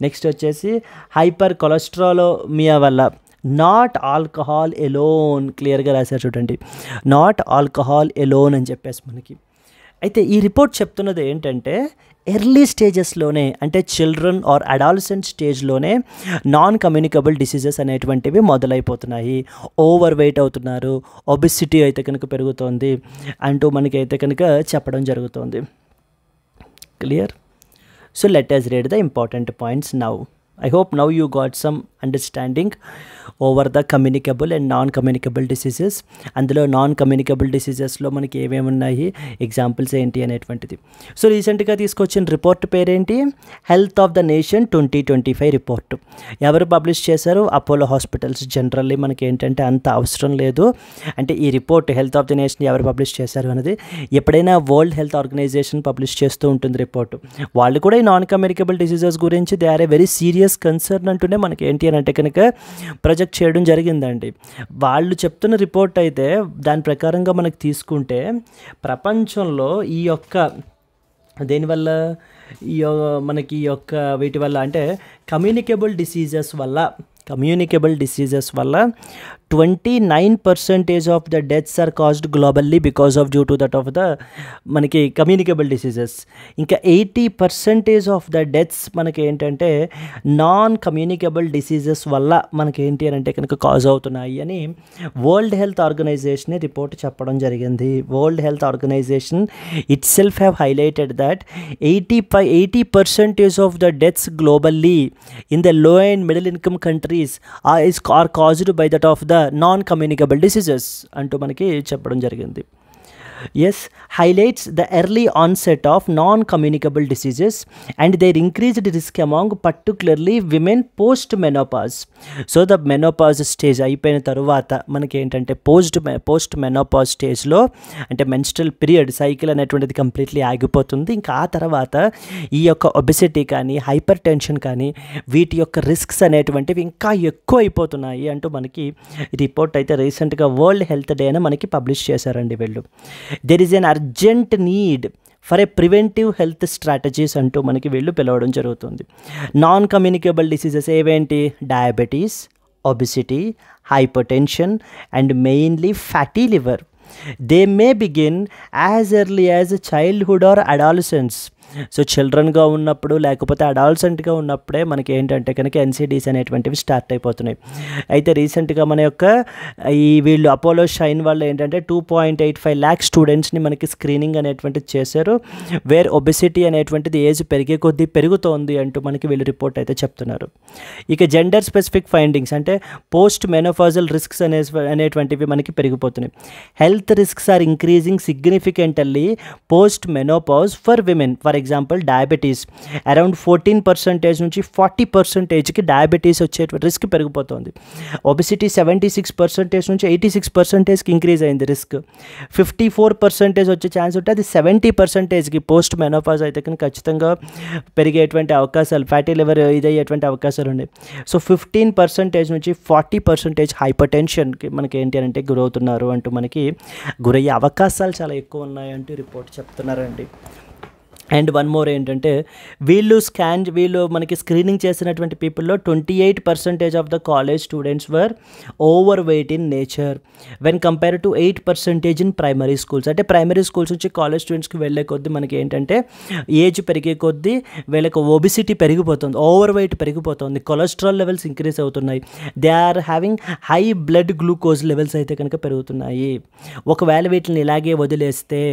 నెక్స్ట్ వచ్చేసి హైపర్ కొలెస్ట్రాలోమియా వల్ల, నాట్ ఆల్కహాల్ ఎలోన్. క్లియర్గా రాశారు చూడండి, నాట్ ఆల్కహాల్ ఎలోన్ అని చెప్పేసి మనకి. అయితే ఈ రిపోర్ట్ చెప్తున్నది ఏంటంటే ఎర్లీ స్టేజెస్లోనే, అంటే చిల్డ్రన్ ఆర్ అడాలసెంట్ స్టేజ్లోనే నాన్ కమ్యూనికబుల్ డిసీజెస్ అనేటువంటివి మొదలైపోతున్నాయి. ఓవర్ వెయిట్ అవుతున్నారు, ఒబిసిటీ అయితే కనుక పెరుగుతోంది అంటూ మనకైతే కనుక చెప్పడం జరుగుతోంది. Clear? So let us read the important points now. I hope now you got some understanding over the communicable and non-communicable diseases. అందులో నాన్ కమ్యూనికబుల్ డిసీజెస్లో మనకి ఏమేమి ఉన్నాయి, ఎగ్జాంపుల్స్ ఏంటి అనేటువంటిది. సో రీసెంట్గా తీసుకొచ్చిన రిపోర్ట్ పేరేంటి, health of the nation 2025 report. ఎవరు పబ్లిష్ చేశారు, అపోలో హాస్పిటల్స్. జనరల్లీ మనకి ఏంటంటే అంత అవసరం లేదు, అంటే ఈ report health of the nation ఎవరు పబ్లిష్ చేశారు అనేది ఎప్పుడైనా వరల్డ్ హెల్త్ ఆర్గనైజేషన్ పబ్లిష్ చేస్తూ ఉంటుంది రిపోర్ట్. వాళ్ళు కూడా ఈ నాన్ కమ్యూనికబుల్ డిసీజెస్ గురించి they are a very serious concern అంటూనే మనకి ఏంటి అని అంటే కనుక ప్రొజెక్ట్ చేయడం జరిగిందండి. వాళ్ళు చెప్తున్న రిపోర్ట్ అయితే దాని ప్రకారంగా మనకి తీసుకుంటే ప్రపంచంలో ఈ యొక్క దేనివల్ల మనకి ఈ యొక్క వీటి వల్ల అంటే కమ్యూనికబుల్ డిసీజెస్ వల్ల 29% of the deaths are caused globally because of due to that of the మనకి కమ్యూనికబుల్ డిసీజెస్. ఇంకా 80% ఆఫ్ ద డెత్స్ మనకి ఏంటంటే నాన్ కమ్యూనికబుల్ డిసీజెస్ వల్ల మనకి ఏంటి అని అంటే కనుక కాజ్ అవుతున్నాయి అని వరల్డ్ హెల్త్ ఆర్గనైజేషన్ రిపోర్ట్ చెప్పడం జరిగింది. World Health Organisation itself have highlighted that 80% of the deaths globally in the low and middle income countries are caused by that of the non-communicable diseases అంటూ మనకి చెప్పడం జరిగింది. yes, highlights the early onset of non-communicable diseases and their increased risk among particularly women post-menopause. So the menopause stage అయిపోయిన తర్వాత మనకి ఏంటంటే post menopause స్టేజ్లో అంటే మెన్స్ట్రల్ పీరియడ్ సైకిల్ అనేటువంటిది కంప్లీట్లీ ఆగిపోతుంది. ఇంకా ఆ తర్వాత ఈ యొక్క ఒబెసిటీ కానీ హైపర్ టెన్షన్ కానీ వీటి యొక్క రిస్క్స్ అనేటువంటివి ఇంకా ఎక్కువ అయిపోతున్నాయి అంటూ మనకి రిపోర్ట్ అయితే రీసెంట్గా వరల్డ్ హెల్త్ డే అని మనకి పబ్లిష్ చేశారండి వీళ్ళు. there is an urgent need for a preventive health strategies అంటూ మనకి వీళ్ళు పిలవడం జరుగుతుంది. నాన్ కమ్యూనికబుల్ డిసీజెస్ ఏవేంటి, diabetes, obesity, hypertension and mainly fatty liver. they may begin as early as childhood or adolescence. So చిల్డ్రన్గా ఉన్నప్పుడు లేకపోతే అడాల్సెంట్గా ఉన్నప్పుడే మనకి ఏంటంటే కనుక ఎన్సిడీస్ అనేటువంటివి స్టార్ట్ అయిపోతున్నాయి. అయితే రీసెంట్గా మన యొక్క వీళ్ళు అపోలో షైన్ వాళ్ళు ఏంటంటే 2.85 lakh స్టూడెంట్స్ని మనకి స్క్రీనింగ్ అనేటువంటిది చేశారు. వేర్ ఒబెసిటీ అనేటువంటిది ఏజ్ పెరిగే కొద్దీ పెరుగుతోంది అంటూ మనకి వీళ్ళు రిపోర్ట్ అయితే చెప్తున్నారు. ఇక జెండర్ స్పెసిఫిక్ ఫైండింగ్స్ అంటే పోస్ట్ మెనోపాజల్ రిస్క్స్ అనేటువంటివి మనకి పెరిగిపోతున్నాయి. Health risks are increasing significantly post menopause for women. For example diabetes around 14% నుంచి 40%కి డయాబెటీస్ వచ్చే రిస్క్ పెరిగిపోతుంది. ఒబిసిటీ 76% నుంచి 86%కి ఇంక్రీజ్ అయింది రిస్క్. 54% వచ్చే ఛాన్స్ ఉంటే అది 70%కి పోస్ట్ మెనోపాజ్ అయితే కానీ ఖచ్చితంగా పెరిగేటువంటి అవకాశాలు, ఫ్యాటీ లివర్ ఇదయ్యేటువంటి అవకాశాలు ఉన్నాయి. సో 15% నుంచి 40% హైపర్ టెన్షన్కి మనకి ఏంటి అంటే గురవుతున్నారు అంటూ మనకి గురయ్యే అవకాశాలు చాలా ఎక్కువ ఉన్నాయంటూ రిపోర్ట్ చెప్తున్నారండి. అండ్ వన్ మోర్ ఏంటంటే వీళ్ళు మనకి స్క్రీనింగ్ చేసినటువంటి పీపుల్లో 28% of the college students were over weight in nature when compare to 8% in primary schools. అంటే ప్రైమరీ స్కూల్స్ నుంచి కాలేజ్ స్టూడెంట్స్కి వెళ్ళే కొద్దీ మనకి ఏంటంటే ఏజ్ పెరిగే కొద్దీ వీళ్ళకి ఒబిసిటీ పెరిగిపోతుంది, ఓవర్ వెయిట్ పెరిగిపోతుంది, కొలెస్ట్రాల్ లెవెల్స్ ఇంక్రీజ్ అవుతున్నాయి, they are having high blood glucose levels అయితే కనుక పెరుగుతున్నాయి. ఒకవేళ వీటిని ఇలాగే వదిలేస్తే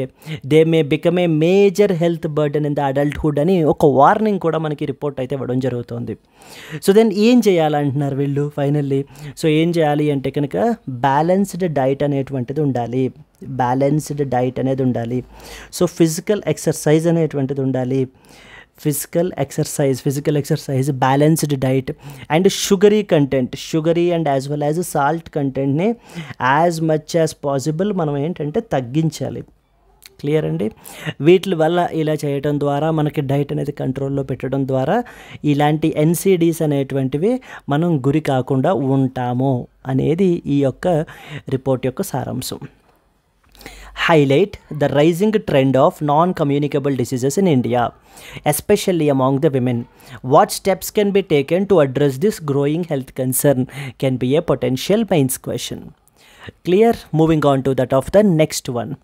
they may become a major health burden in the adulthood అని ఒక వార్నింగ్ కూడా మనకి రిపోర్ట్ అయితే ఇవ్వడం జరుగుతుంది. సో దెన్ ఏం చేయాలంటున్నారు వీళ్ళు ఫైనల్లీ. సో ఏం చేయాలి అంటే కనుక బ్యాలెన్స్డ్ డైట్ అనేటువంటిది ఉండాలి. సో ఫిజికల్ ఎక్సర్సైజ్ అనేటువంటిది ఉండాలి. Physical exercise, balanced diet and sugary and as well as salt కంటెంట్ని యాజ్ మచ్ యాజ్ పాసిబుల్ మనం ఏంటంటే తగ్గించాలి. క్లియర్ అండి. వీటి వల్ల ఇలా చేయడం ద్వారా మనకి డైట్ అనేది కంట్రోల్లో పెట్టడం ద్వారా ఇలాంటి ఎన్సిడీస్ అనేటువంటివి మనం గురి కాకుండా ఉంటాము అనేది ఈ యొక్క రిపోర్ట్ యొక్క సారాంశం. highlight the rising trend of non-communicable diseases in India, especially among the women. What steps can be taken to address this growing health concern can be a potential mains question. Clear? Moving on to that of the next one.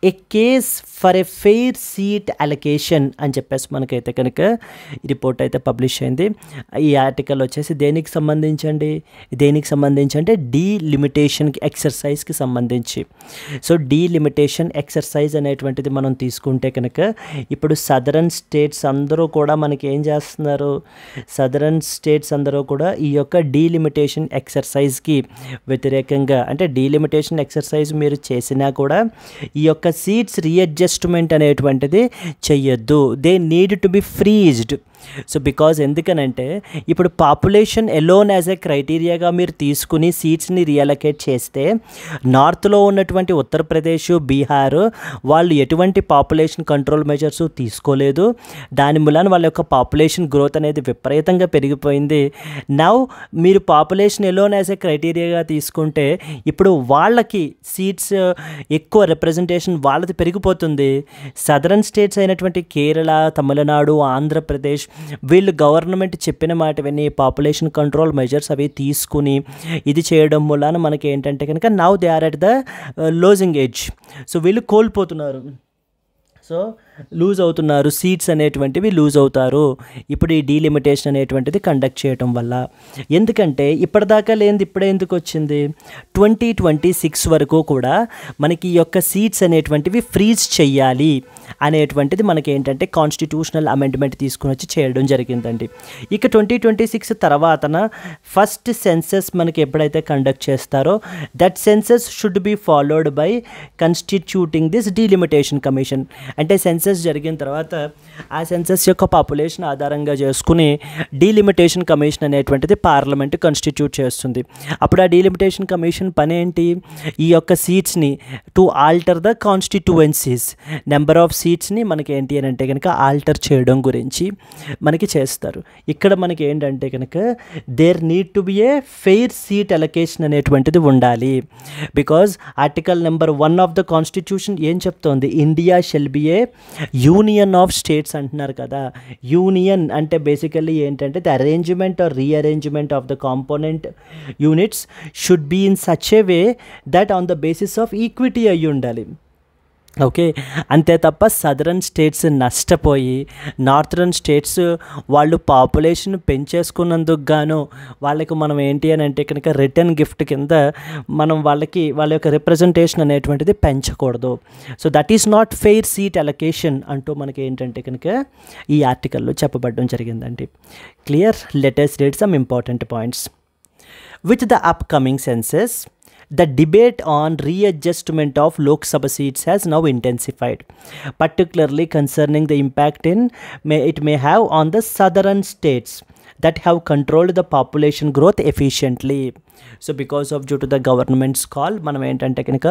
A case for a fair seat allocation అని చెప్పేసి మనకైతే కనుక report అయితే publish అయింది. ఈ article వచ్చేసి దేనికి సంబంధించి అంటే డీలిమిటేషన్ ఎక్సర్సైజ్కి సంబంధించి. సో డీలిమిటేషన్ ఎక్సర్సైజ్ అనేటువంటిది మనం తీసుకుంటే కనుక ఇప్పుడు సదరన్ స్టేట్స్ అందరూ కూడా మనకి ఏం చేస్తున్నారు, సదరన్ స్టేట్స్ అందరూ కూడా ఈ యొక్క డీలిమిటేషన్ ఎక్సర్సైజ్కి వ్యతిరేకంగా, అంటే డీలిమిటేషన్ ఎక్సర్సైజ్ మీరు చేసినా కూడా ఈ యొక్క సీట్స్ రీఅడ్జస్ట్మెంట్ అనేటువంటిది చెయ్యొద్దు. They need to B freezed. So because ఎందుకనంటే ఇప్పుడు పాపులేషన్ ఎలోన్ యాజ్ ఏ క్రైటీరియాగా మీరు తీసుకుని సీట్స్ని రీఅలొకేట్ చేస్తే నార్త్లో ఉన్నటువంటి ఉత్తరప్రదేశ్, బీహార్ వాళ్ళు ఎటువంటి పాపులేషన్ కంట్రోల్ మెజర్స్ తీసుకోలేదు. దాని మూలాన వాళ్ళ యొక్క పాపులేషన్ గ్రోత్ అనేది విపరీతంగా పెరిగిపోయింది. నౌ మీరు పాపులేషన్ ఎలోన్ యాజ్ ఏ క్రైటీరియాగా తీసుకుంటే ఇప్పుడు వాళ్ళకి సీట్స్ ఎక్కువ రిప్రజెంటేషన్ వాళ్ళది పెరిగిపోతుంది. సదరన్ స్టేట్స్ అయినటువంటి కేరళ, తమిళనాడు, ఆంధ్రప్రదేశ్ వీళ్ళు గవర్నమెంట్ చెప్పిన మాట విని పాపులేషన్ కంట్రోల్ మెజర్స్ అవి తీసుకుని ఇది చేయడం వలన మనకి ఏంటంటే కనుక now they are at the losing edge. So వీళ్ళు కోల్పోతున్నారు, సో లూజ్ అవుతున్నారు, సీట్స్ అనేటువంటివి లూజ్ అవుతారు ఇప్పుడు ఈ డీలిమిటేషన్ అనేటువంటిది కండక్ట్ చేయడం వల్ల. ఎందుకంటే ఇప్పటిదాకా లేనిది ఇప్పుడే ఎందుకు వచ్చింది, 2026 వరకు కూడా మనకి ఈ యొక్క సీట్స్ అనేటువంటివి ఫ్రీజ్ చెయ్యాలి అనేటువంటిది మనకి ఏంటంటే కాన్స్టిట్యూషనల్ అమెండ్మెంట్ తీసుకుని వచ్చి చేయడం జరిగిందండి. ఇక 2026 తర్వాతన ఫస్ట్ సెన్సెస్ మనకి ఎప్పుడైతే కండక్ట్ చేస్తారో that census should be followed by constituting this delimitation commission. అంటే సెన్సెస్ జరిగిన తర్వాత ఆ సెన్సెస్ యొక్క పాపులేషన్ ఆధారంగా చేసుకుని డీలిమిటేషన్ కమిషన్ అనేటువంటిది పార్లమెంట్ కాన్స్టిట్యూట్ చేస్తుంది. అప్పుడు ఆ డీలిమిటేషన్ కమిషన్ పని ఏంటి, ఈ యొక్క సీట్స్ని to alter the constituencies, number of సీట్స్ని మనకి ఏంటి అని అంటే కనుక ఆల్టర్ చేయడం గురించి మనకి చేస్తారు. ఇక్కడ మనకి ఏంటంటే కనుక there need to be a fair seat allocation అనేటువంటిది ఉండాలి. Because article number 1 of the constitution ఏం చెప్తోంది, India shall be a union of states అంటున్నారు కదా. యూనియన్ అంటే బేసికల్లీ ఏంటంటే the arrangement or rearrangement of the component units should be in such a way that on the basis of equity అయ్యి ఉండాలి. Okay, అంతే తప్ప సదరన్ స్టేట్స్ నష్టపోయి northern states వాళ్ళు పాపులేషన్ పెంచేసుకున్నందుకు గాను వాళ్ళకి మనం ఏంటి అని అంటే కనుక రిటర్న్ గిఫ్ట్ కింద మనం వాళ్ళకి వాళ్ళ యొక్క రిప్రజెంటేషన్ అనేటువంటిది పెంచకూడదు. So that is not fair seat allocation అంటూ మనకి ఏంటంటే కనుక ఈ ఆర్టికల్లో చెప్పబడడం జరిగిందండి. Clear? Let us read some important points. With the upcoming census, the debate on readjustment of Lok Sabha seats has now intensified, particularly concerning the impact it may have on the southern states that have controlled the population growth efficiently. So because of due to the governments call మనం ఏంటంటే కనుక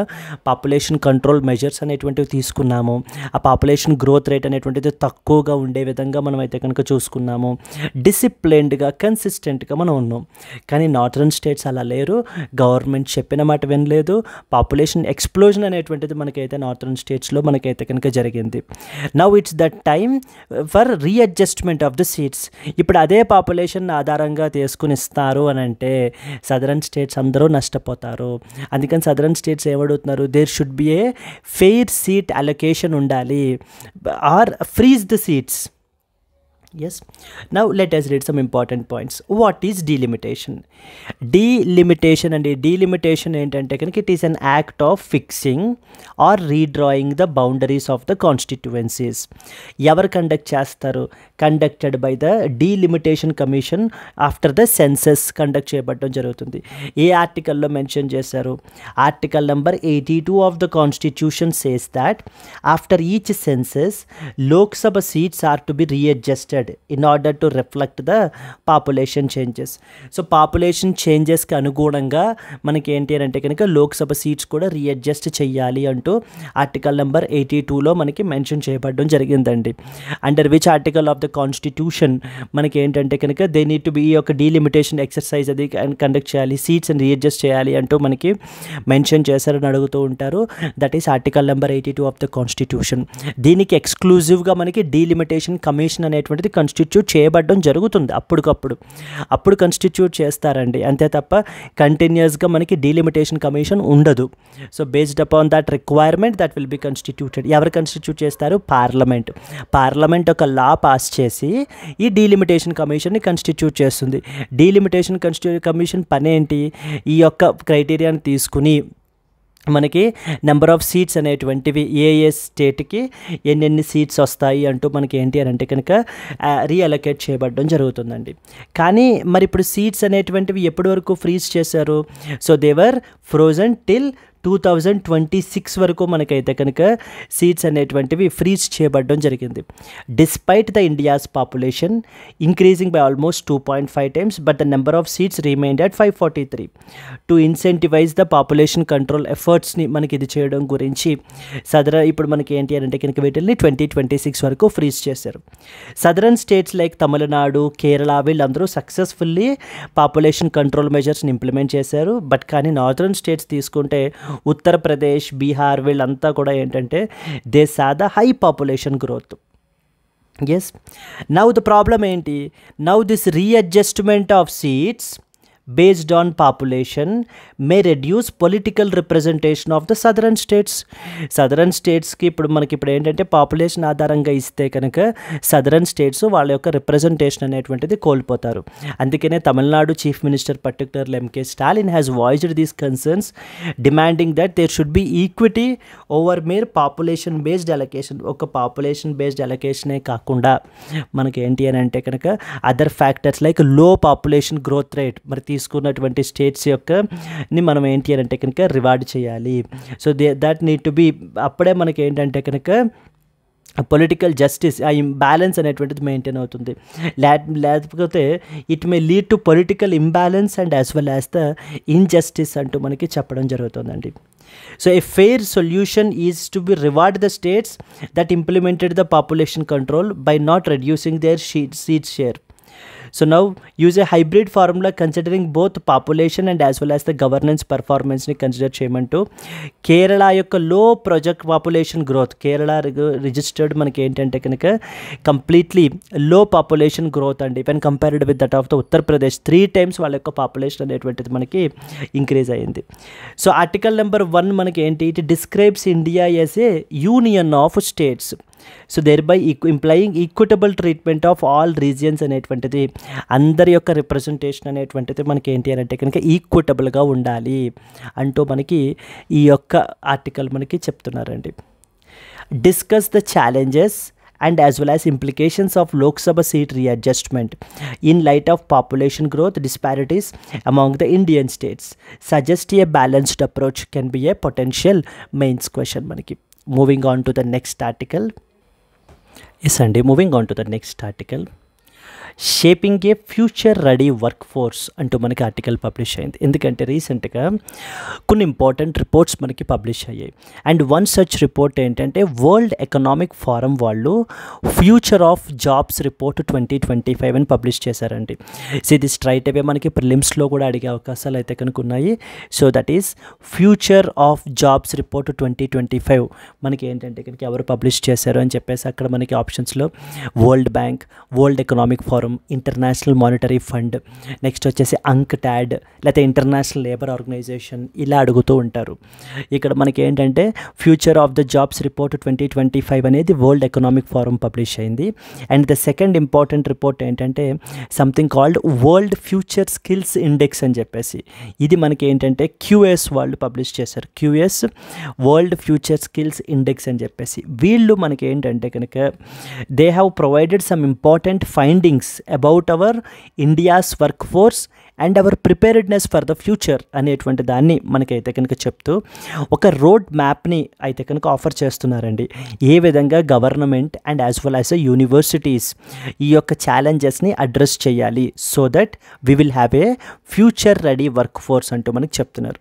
population control measures అనేటువంటివి తీసుకున్నాము. ఆ population growth rate అనేటువంటిది తక్కువగా ఉండే విధంగా మనం అయితే కనుక చూసుకున్నాము. డిసిప్లైన్డ్గా కన్సిస్టెంట్గా మనం ఉన్నాం. కానీ నార్థరన్ స్టేట్స్ అలా లేరు, గవర్నమెంట్ చెప్పిన మాట వినలేదు. పాపులేషన్ ఎక్స్ప్లోజన్ అనేటువంటిది మనకైతే నార్థరన్ స్టేట్స్లో మనకైతే కనుక జరిగింది. Now it's the time for readjustment of the seats. ఇప్పుడు అదే పాపులేషన్ ఆధారంగా తీసుకుని ఇస్తారు అని అంటే సదరన్ స్టేట్స్ అందరూ నష్టపోతారు. అందుకని సదరన్ స్టేట్స్ ఏమడుగుతున్నారు, there should be a fair seat allocation ఉండాలి or freeze the seats. Yes. Now let us read some important points. What is delimitation? Delimitation and delimitation ఏంటంటే కనుక it is an act of fixing or redrawing the boundaries of the constituencies. ఎవరు conduct చేస్తారు? Conducted by the delimitation commission after the census conduct చేయబడడం జరుగుతుంది. ఏ ఆర్టికల్లో mention చేశారు? Article number 82 of the constitution says that after each census Lok Sabha seats are to be readjusted in order to reflect the population changes. So population చేంజెస్కి అనుగుణంగా మనకి ఏంటి అని అంటే కనుక లోక్సభ సీట్స్ కూడా రీఅడ్జస్ట్ చేయాలి అంటూ ఆర్టికల్ నెంబర్ 82లో మనకి మెన్షన్ చేయబడడం జరిగిందండి. Under which article of the constitution మనకి ఏంటంటే కనుక దే నీడ్ టు బి ఈ యొక్క డీలిమిటేషన్ ఎక్సర్సైజ్ అది కండక్ట్ చేయాలి, సీట్స్ అని రీఅడ్జస్ట్ చేయాలి అంటూ మనకి మెన్షన్ చేశారని అడుగుతూ ఉంటారు. That is article number 82 of the constitution. దీనికి ఎక్స్క్లూజివ్గా మనకి డీలిమిటేషన్ కమిషన్ అనేటువంటిది అనేటువంటిది కన్స్టిట్యూట్ చేయబడడం జరుగుతుంది అప్పుడు కన్స్టిట్యూట్ చేస్తారండి, అంతే తప్ప కంటిన్యూస్గా మనకి డీలిమిటేషన్ కమిషన్ ఉండదు. So based upon that requirement that will be constituted. ఎవరు కన్స్టిట్యూట్ చేస్తారు? పార్లమెంట్ ఒక లా పాస్ చేసి ఈ డీలిమిటేషన్ కమిషన్ని కన్స్టిట్యూట్ చేస్తుంది. డీలిమిటేషన్ కమిషన్ పని ఏంటి? ఈ యొక్క క్రైటీరియాని తీసుకుని మనకి నెంబర్ ఆఫ్ సీట్స్ అనేటువంటివి ఏ స్టేట్కి ఎన్ని సీట్స్ వస్తాయి అంటూ మనకి ఏంటి అని అంటే కనుక రీఅలొకేట్ చేయబడడం జరుగుతుందండి. కానీ మరి ఇప్పుడు సీట్స్ అనేటువంటివి ఎప్పటి వరకు ఫ్రీజ్ చేశారు? సో దేవర్ ఫ్రోజన్ టిల్ 2026 వరకు మనకైతే కనుక సీట్స్ అనేటువంటివి ఫ్రీజ్ చేయబడడం జరిగింది. Despite the India's population increasing by almost 2.5 times but the number of seats remained at 543. To incentivise the population control ఎఫర్ట్స్ని మనకి ఇది చేయడం గురించి ఇప్పుడు మనకి ఏంటి అంటే కనుక వీటిని 2026 వరకు ఫ్రీజ్ చేశారు. Southern states like Tamil Nadu, Kerala వీళ్ళందరూ సక్సెస్ఫుల్లీ పాపులేషన్ కంట్రోల్ మెజర్స్ని ఇంప్లిమెంట్ చేశారు. బట్ కానీ నార్థరన్ స్టేట్స్ తీసుకుంటే ఉత్తరప్రదేశ్, బీహార్ వీళ్ళంతా కూడా ఏంటంటే they saw the high population growth. Yes, now the problem ఏంటి? Now this readjustment of seats based on population may reduce political representation of the southern states కి ఇప్పుడు ఏంటంటే పాపులేషన్ ఆధారంగా ఇస్తే కనుక సదరన్ స్టేట్స్ వాళ్ళ యొక్క రిప్రజెంటేషన్ అనేటువంటిది కోల్పోతారు. అందుకనే Tamil Nadu chief minister particularly MK Stalin has voiced these concerns demanding that there should be equity over mere population based allocation. ఒక పాపులేషన్ బేస్డ్ అలొకేషనే కాకుండా మనకి ఏంటి అని అంటే కనుక other factors like low population growth rate మరి తీసుకున్నటువంటి స్టేట్స్ యొక్కని మనం ఏంటి అని అంటే కనుక రివార్డ్ చేయాలి. So that need to be అప్పుడే మనకి ఏంటంటే కనుక పొలిటికల్ జస్టిస్ ఆ ఇంబ్యాలెన్స్ అనేటువంటిది మెయింటైన్ అవుతుంది. లేకపోతే it may lead to political imbalance and as well as the injustice అంటూ మనకి చెప్పడం జరుగుతుందండి. So a fair solution is to be reward the states that implemented the population control by not reducing their seat share. So now use a hybrid formula considering both population and as well as the governance performance ni consider cheyamantu. Kerala యొక్క లో project population growth, Kerala registered మనకి ఏంటంటే కనుక completely లో population growth అండి. When compared with that of the Uttar Pradesh 3 times వాళ్ళ యొక్క population అనేటువంటిది మనకి ఇంక్రీజ్ అయ్యింది. సో ఆర్టికల్ నెంబర్ 1 మనకి ఏంటి? It describes India as a union of states. So thereby implying equitable treatment of all regions అనేటువంటిది, అందరి యొక్క రిప్రజెంటేషన్ అనేటువంటిది మనకి ఏంటి అని అంటే కనుక ఈక్విటబుల్గా ఉండాలి అంటూ మనకి ఈ యొక్క ఆర్టికల్ మనకి చెప్తున్నారండి. Discuss the challenges and as well as implications of Lok Sabha seat readjustment in light of population growth disparities among the Indian states. Suggest a balanced approach can be a potential mains question manaki. Moving on to the next article. Yes అండి, moving on to the next article. Shaping A future ready work force అంటూ మనకి article publish అయింది. ఎందుకంటే రీసెంట్గా కొన్ని important reports మనకి publish అయ్యాయి. And one such report ఏంటంటే వరల్డ్ ఎకనామిక్ ఫోరం వాళ్ళు ఫ్యూచర్ ఆఫ్ జాబ్స్ రిపోర్ట్ 2025 అని పబ్లిష్ చేశారండి. సో ఇది స్ట్రైట్ అవే మనకి ప్రిలిమ్స్లో కూడా అడిగే అవకాశాలు అయితే కనుక ఉన్నాయి. So that is future of jobs report 2025 మనకి ఏంటంటే కనుక ఎవరు పబ్లిష్ చేశారు అని చెప్పేసి అక్కడ మనకి ఆప్షన్స్లో world bank, world economic forum, international monetary fund, next వచ్చేసి అంక్టాడ్ లేకపోతే ఇంటర్నేషనల్ లేబర్ ఆర్గనైజేషన్ ఇలా అడుగుతూ ఉంటారు. ఇక్కడ మనకి ఏంటంటే future of the jobs report 2025 అనేది వరల్డ్ ఎకనామిక్ ఫోరం పబ్లిష్ అయింది. And the second important report ఏంటంటే something called world future skills index అని చెప్పేసి, ఇది మనకి ఏంటంటే QS వాళ్ళు పబ్లిష్ చేశారు. QS world future skills index అని చెప్పేసి వీళ్ళు మనకి ఏంటంటే కనుక they have provided some important findings about our India's work force and hour preparedness for the future అనేటువంటి దాన్ని మనకైతే కనుక చెప్తూ ఒక రోడ్ మ్యాప్ని అయితే కనుక ఆఫర్ చేస్తున్నారండి. ఏ విధంగా government and as well as universities ఈ యొక్క ఛాలెంజెస్ని అడ్రస్ చేయాలి so that we will have a future ready work force అంటూ మనకి చెప్తున్నారు.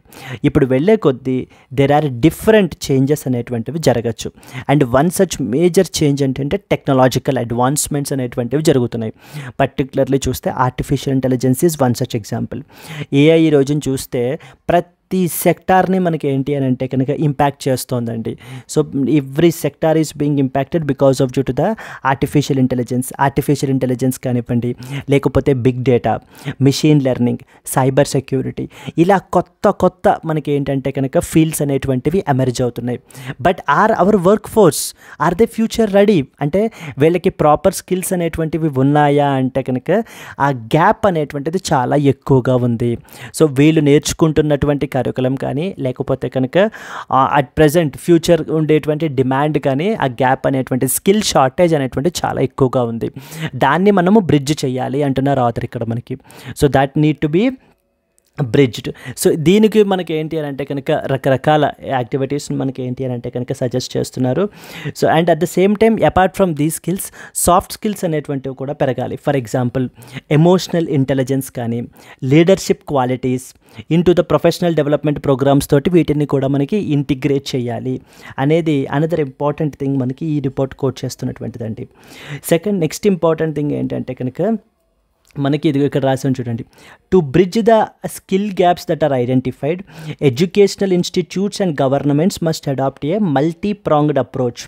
ఇప్పుడు వెళ్ళే కొద్దీ దెర్ ఆర్ డిఫరెంట్ చేంజెస్ అనేటువంటివి జరగచ్చు. And one such major change ఏంటంటే టెక్నాలజికల్ అడ్వాన్స్మెంట్స్ అనేటువంటివి జరుగుతున్నాయి. పర్టికులర్లీ చూస్తే artificial intelligence is one such example. AI ఈ రోజున చూస్తే ప్రతి ప్రతి సెక్టార్ని మనకి ఏంటి అని అంటే కనుక ఇంపాక్ట్ చేస్తోందండి. So every sector is being impacted because of due to the artificial intelligence కానివ్వండి, లేకపోతే big data, machine learning, cyber security, ఇలా కొత్త మనకి ఏంటంటే కనుక ఫీల్డ్స్ అనేటువంటివి ఎమర్జ్ అవుతున్నాయి. But our work force are they future ready? అంటే వీళ్ళకి ప్రాపర్ స్కిల్స్ అనేటువంటివి ఉన్నాయా అంటే కనుక ఆ గ్యాప్ అనేటువంటిది చాలా ఎక్కువగా ఉంది. సో వీళ్ళు నేర్చుకుంటున్నటువంటి కరికులం కానీ, లేకపోతే కనుక అట్ ప్రజెంట్ ఫ్యూచర్ ఉండేటువంటి డిమాండ్ కానీ, ఆ గ్యాప్ అనేటువంటి స్కిల్ షార్టేజ్ అనేటువంటి చాలా ఎక్కువగా ఉంది. దాన్ని మనము బ్రిడ్జ్ చేయాలి అంటున్నారు ఆథర్ ఇక్కడ మనకి. So that need to be bridged. సో దీనికి మనకి ఏంటి అని అంటే కనుక రకరకాల యాక్టివిటీస్ని మనకి ఏంటి అని అంటే కనుక సజెస్ట్ చేస్తున్నారు. So and at the same time apart from these skills, soft skills అనేటువంటివి కూడా పెరగాలి. ఫర్ ఎగ్జాంపుల్ ఎమోషనల్ ఇంటెలిజెన్స్ కానీ, leadership qualities into the professional development programmes తోటి వీటిని కూడా మనకి ఇంటిగ్రేట్ చేయాలి అనేది అనదర్ ఇంపార్టెంట్ థింగ్ మనకి ఈ రిపోర్ట్ కోట్ చేస్తున్నటువంటిదండి. నెక్స్ట్ ఇంపార్టెంట్ థింగ్ ఏంటంటే కనుక మనకి ఇది ఇక్కడ రాసాను చూడండి. To bridge the skill gaps that are identified, educational institutes and governments must adopt a multi pronged approach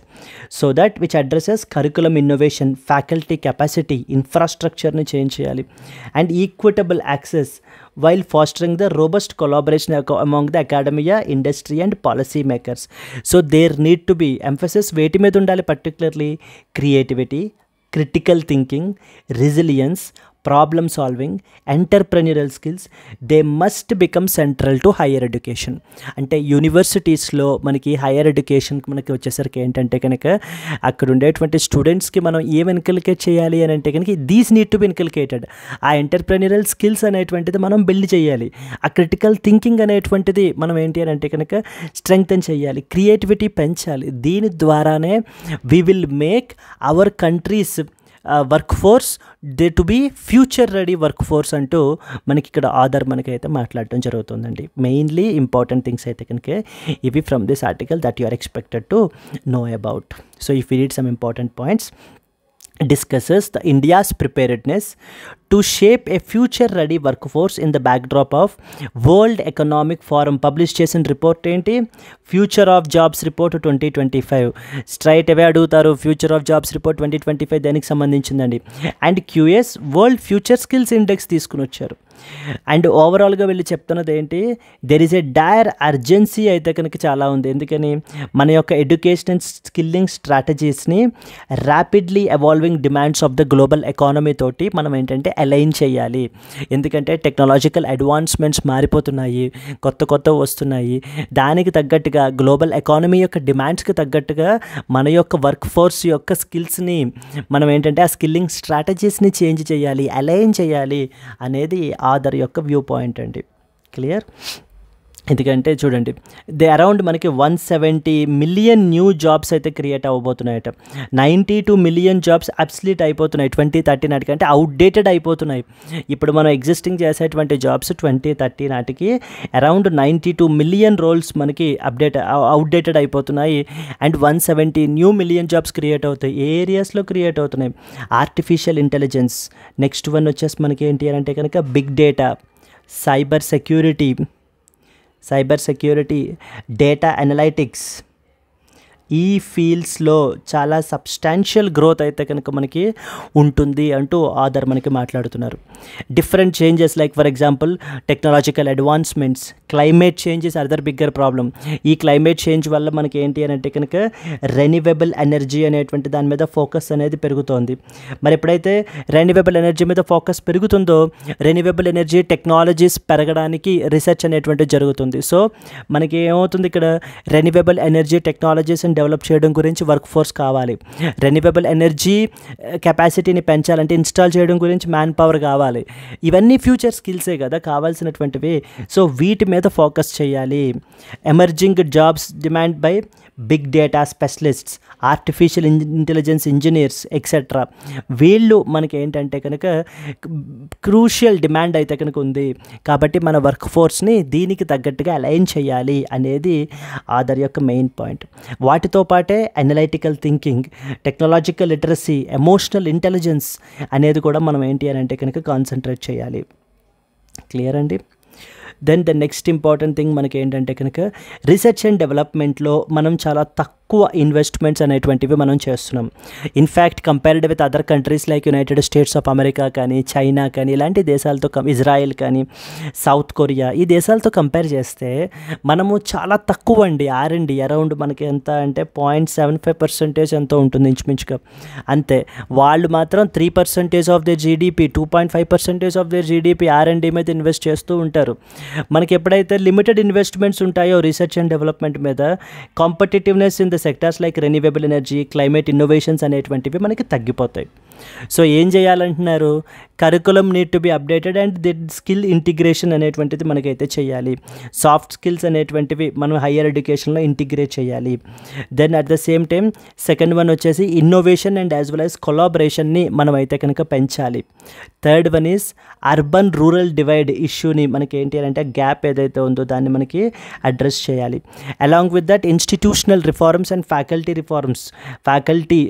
so that which addresses curriculum innovation, faculty capacity, ఇన్ఫ్రాస్ట్రక్చర్ని change చేయాలి and equitable access while fostering the robust collaboration among the academia, industry and policy makers. So there need to be emphasis వేటి మీద ఉండాలి? particularly creativity, critical thinking, resilience, problem solving, entrepreneurial skills, they must become central to higher education. అంటే యూనివర్సిటీస్లో మనకి hire ఎడ్యుకేషన్కి మనకి వచ్చేసరికి ఏంటంటే కనుక అక్కడ ఉండేటువంటి స్టూడెంట్స్కి మనం ఏం ఇన్కల్కేట్ చేయాలి అని అంటే కనుక these need to B inculcated. ఆ ఎంటర్ప్రెన్యూరల్ స్కిల్స్ అనేటువంటిది మనం బిల్డ్ చేయాలి. ఆ క్రిటికల్ థింకింగ్ అనేటువంటిది మనం ఏంటి అని అంటే కనుక స్ట్రెంగ్తన్ చేయాలి, క్రియేటివిటీ పెంచాలి. దీని ద్వారానే we will make our countries work force they to be future ready work force అంటూ మనకి ఇక్కడ ఆధార్ మనకైతే మాట్లాడటం జరుగుతుందండి. మెయిన్లీ ఇంపార్టెంట్ థింగ్స్ అయితే కనుక ఇవి from this article that you are expected to know about. So if we read some important points, discusses the India's preparedness to shape a future ready workforce in the backdrop of World Economic Forum published చేసిన report ఏంటి? Future of jobs report 2025. Straight away అడుగుతారు future of jobs report 2025 దానికి సంబంధించిందండి. And QS world future skills index తీసుకుని వచ్చారు. And ఓవరాల్గా వీళ్ళు చెప్తున్నది ఏంటి? There is a dire urgency అయితే కనుక చాలా ఉంది. ఎందుకని? మన యొక్క ఎడ్యుకేషన్ అండ్ స్కిల్లింగ్ స్ట్రాటజీస్ని rapidly evolving demands of the global economy తోటి మనం ఏంటంటే అలైన్ చేయాలి. ఎందుకంటే టెక్నాలజికల్ అడ్వాన్స్మెంట్స్ మారిపోతున్నాయి, కొత్త వస్తున్నాయి. దానికి తగ్గట్టుగా గ్లోబల్ ఎకానమీ యొక్క డిమాండ్స్కి తగ్గట్టుగా మన యొక్క వర్క్ ఫోర్స్ యొక్క స్కిల్స్ని మనం ఏంటంటే ఆ స్కిల్లింగ్ స్ట్రాటజీస్ని చేంజ్ చేయాలి, అలైన్ చేయాలి అనేది ఆధార్ యొక్క వ్యూ పాయింట్ అండి. క్లియర్? ఎందుకంటే చూడండి అరౌండ్ మనకి 170 మిలియన్ న్యూ జాబ్స్ అయితే క్రియేట్ అవ్వబోతున్నాయట. 92 మిలియన్ జాబ్స్ అబ్సల్యూట్ అయిపోతున్నాయి 2030 నాటికి. అంటే అవుట్డేటెడ్ అయిపోతున్నాయి. ఇప్పుడు మనం ఎగ్జిస్టింగ్ చేసేటువంటి జాబ్స్ 2030 నాటికి అరౌండ్ 92 మిలియన్ రోల్స్ మనకి అవుట్డేటెడ్ అయిపోతున్నాయి. And 170 new million jobs create అవుతాయి. ఏ ఏరియాస్లో క్రియేట్ అవుతున్నాయి? ఆర్టిఫిషియల్ ఇంటెలిజెన్స్, నెక్స్ట్ వన్ వచ్చేసి మనకి ఏంటి అంటే కనుక big data, cyber security, data analytics, ఈ ఫీల్డ్స్లో చాలా సబ్స్టాన్షియల్ గ్రోత్ అయితే కనుక మనకి ఉంటుంది అంటూ ఆధార్ మనకి మాట్లాడుతున్నారు. Different changes like for example technological advancements, climate changes other bigger problem. ఈ క్లైమేట్ చేంజ్ వల్ల మనకి ఏంటి అని అంటే కనుక రెన్యూవబుల్ ఎనర్జీ అనేటువంటి దాని మీద ఫోకస్ అనేది పెరుగుతోంది. మరి ఎప్పుడైతే రెన్యూవబుల్ ఎనర్జీ మీద ఫోకస్ పెరుగుతుందో రెన్యూవబుల్ ఎనర్జీ టెక్నాలజీస్ పెరగడానికి రీసెర్చ్ అనేటువంటిది జరుగుతుంది. సో మనకి ఏమవుతుంది ఇక్కడ? Renewable energy technologies and develop చేయడం గురించి వర్క్ ఫోర్స్ కావాలి. రెన్యూవబుల్ ఎనర్జీ కెపాసిటీని పెంచాలంటే ఇన్స్టాల్ చేయడం గురించి మ్యాన్ పవర్ కావాలి. ఇవన్నీ ఫ్యూచర్ స్కిల్సే కదా కావాల్సినటువంటివి. సో వీటి మీద ఫోకస్ చేయాలి. Emerging jobs demand by big data specialists, artificial intelligence engineers etcetera. వీళ్ళు మనకి ఏంటంటే కనుక క్రూషియల్ డిమాండ్ అయితే కనుక ఉంది. కాబట్టి మన వర్క్ ఫోర్స్ని దీనికి తగ్గట్టుగా అలైన్ చేయాలి అనేది ఆధార్ యొక్క మెయిన్ పాయింట్. వాటితో పాటే analytical thinking, technological literacy, emotional intelligence అనేది కూడా మనం ఏంటి అని అంటే కనుక కాన్సన్ట్రేట్ చేయాలి. క్లియర్ అండి? Then the next important thing మనకి ఏంటంటే కనుక రీసెర్చ్ అండ్ డెవలప్మెంట్లో మనం చాలా తక్కువ ఇన్వెస్ట్మెంట్స్ అనేటువంటివి మనం చేస్తున్నాం. In fact compared with other countries like United States of America కానీ, చైనా కానీ, ఇలాంటి దేశాలతో ఇజ్రాయెల్ కానీ, సౌత్ కొరియా, ఈ దేశాలతో కంపేర్ చేస్తే మనము చాలా తక్కువ అండి. R&D అరౌండ్ మనకి ఎంత అంటే 0.75% ఎంతో ఉంటుంది ఇంచుమించుగా, అంతే. వాళ్ళు మాత్రం 3% of their GDP, 2.5% of their GDP R&D మీద ఇన్వెస్ట్ చేస్తూ ఉంటారు. మనకి ఎప్పుడైతే లిమిటెడ్ ఇన్వెస్ట్మెంట్స్ ఉంటాయో రీసెర్చ్ అండ్ డెవలప్మెంట్ మీద, competitiveness in the sectors like renewable energy, climate innovations అనేటువంటివి మనకి తగ్గిపోతాయి. సో ఏం చేయాలంటున్నారు, curriculum need to be updated and the skill integration అనేటువంటిది మనకైతే చేయాలి. సాఫ్ట్ స్కిల్స్ అనేటువంటివి మనం హయ్యర్ ఎడ్యుకేషన్లో ఇంటిగ్రేట్ చేయాలి. Then at the same time second one వచ్చేసి innovation and as well as కొలాబరేషన్ని మనం అయితే కనుక పెంచాలి. Third one is urban rural divide ఇష్యూని మనకి ఏంటి అంటే గ్యాప్ ఏదైతే ఉందో దాన్ని మనకి అడ్రస్ చేయాలి. Along with that institutional reforms and faculty reforms, faculty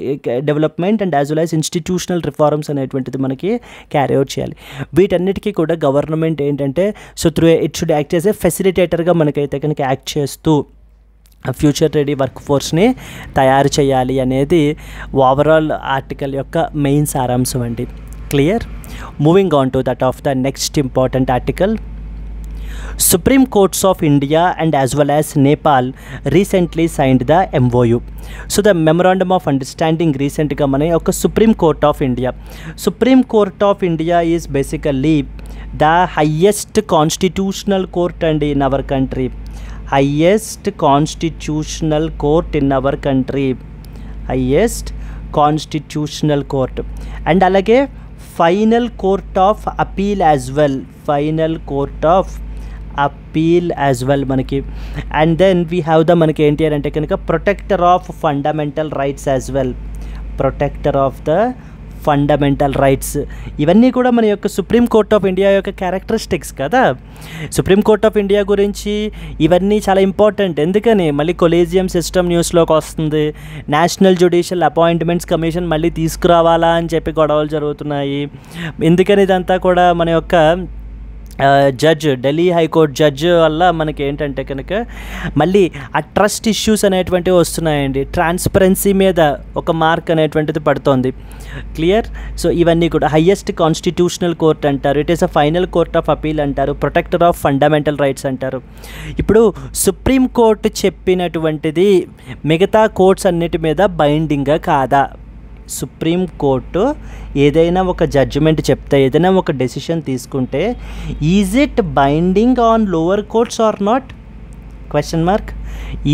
development and as well as institutional reforms అనేటువంటిది మనకి క్యారీ అవుట్ చేయాలి. వీటన్నిటికీ కూడా గవర్నమెంట్ ఏంటంటే so through it should act as a ఫెసిలిటేటర్గా మనకైతే కనుక యాక్ట్ చేస్తూ ఫ్యూచర్ రెడీ వర్క్ ఫోర్స్ని తయారు చేయాలి అనేది ఓవరాల్ ఆర్టికల్ యొక్క మెయిన్ సారాంశం అండి. Clear? Moving on to that of the next important article. Supreme Courts of India and as well as Nepal recently signed the MOU. So the Memorandum of Understanding recently mane oka Supreme Court of India. Supreme Court of India is basically the highest constitutional court and in our country. Highest constitutional court in our country. Highest constitutional court. And alage final court of appeal as well. Final court of appeal as well మనకి. And then we have the మనకి ఏంటి అని అంటే కనుక protector of fundamental rights as well. Protector of the fundamental rights, ఇవన్నీ కూడా మన యొక్క సుప్రీం కోర్ట్ ఆఫ్ ఇండియా యొక్క క్యారెక్టరిస్టిక్స్ కదా. సుప్రీం కోర్ట్ ఆఫ్ ఇండియా గురించి ఇవన్నీ చాలా ఇంపార్టెంట్. ఎందుకని మళ్ళీ కొలీజియం సిస్టమ్ న్యూస్లోకి వస్తుంది, నేషనల్ జ్యుడిషియల్ అపాయింట్మెంట్స్ కమిషన్ మళ్ళీ తీసుకురావాలా అని చెప్పి గొడవలు జరుగుతున్నాయి. ఎందుకని ఇదంతా కూడా మన యొక్క జడ్జ్, ఢిల్లీ హైకోర్టు జడ్జ్ వల్ల మనకి ఏంటంటే కనుక మళ్ళీ ఆ ట్రస్ట్ ఇష్యూస్ అనేటువంటివి వస్తున్నాయండి. ట్రాన్స్పరెన్సీ మీద ఒక మార్క్ అనేటువంటిది పడుతోంది. క్లియర్? సో ఇవన్నీ కూడా హయ్యెస్ట్ కాన్స్టిట్యూషనల్ కోర్ట్ అంటారు, it is a final court of appeal అంటారు, ప్రొటెక్టర్ ఆఫ్ ఫండమెంటల్ రైట్స్ అంటారు. ఇప్పుడు సుప్రీం కోర్టు చెప్పినటువంటిది మిగతా కోర్ట్స్ అన్నిటి మీద బైండింగ్గా కాదా? సుప్రీం కోర్టు ఏదైనా ఒక జడ్జిమెంట్ చెప్తే, ఏదైనా ఒక డెసిషన్ తీసుకుంటే is it binding on lower courts or not? Question mark.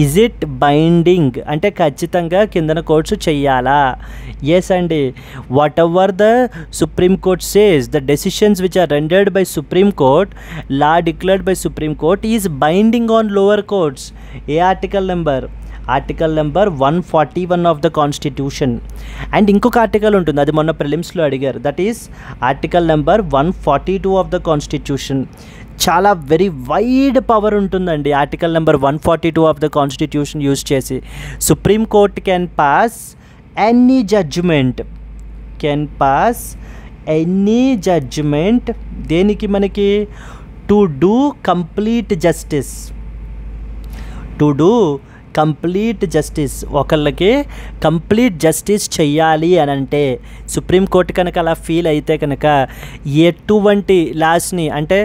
Is it binding అంటే ఖచ్చితంగా కిందన కోర్ట్స్ చెయ్యాలా? ఎస్ అండి. Whatever the Supreme Court says, the decisions which are rendered by supreme Court, law declared by supreme court is binding on lower courts. ఏ article number? Article number 141 of the constitution. And ఇంకొక article ఉంటుంది, అది మొన్న ప్రిలిమ్స్లో అడిగారు, that is article number 142 of the constitution. చాలా very wide power ఉంటుందండి article number 142 of the constitution use చేసి. Supreme court can pass any judgment, can pass any judgment. దేనికి మనకి? To do complete justice. To do complete justice, ఒకళ్ళకి complete justice చెయ్యాలి అని అంటే supreme court కనుక అలా ఫీల్ అయితే కనుక ఎటువంటి లాస్ని అంటే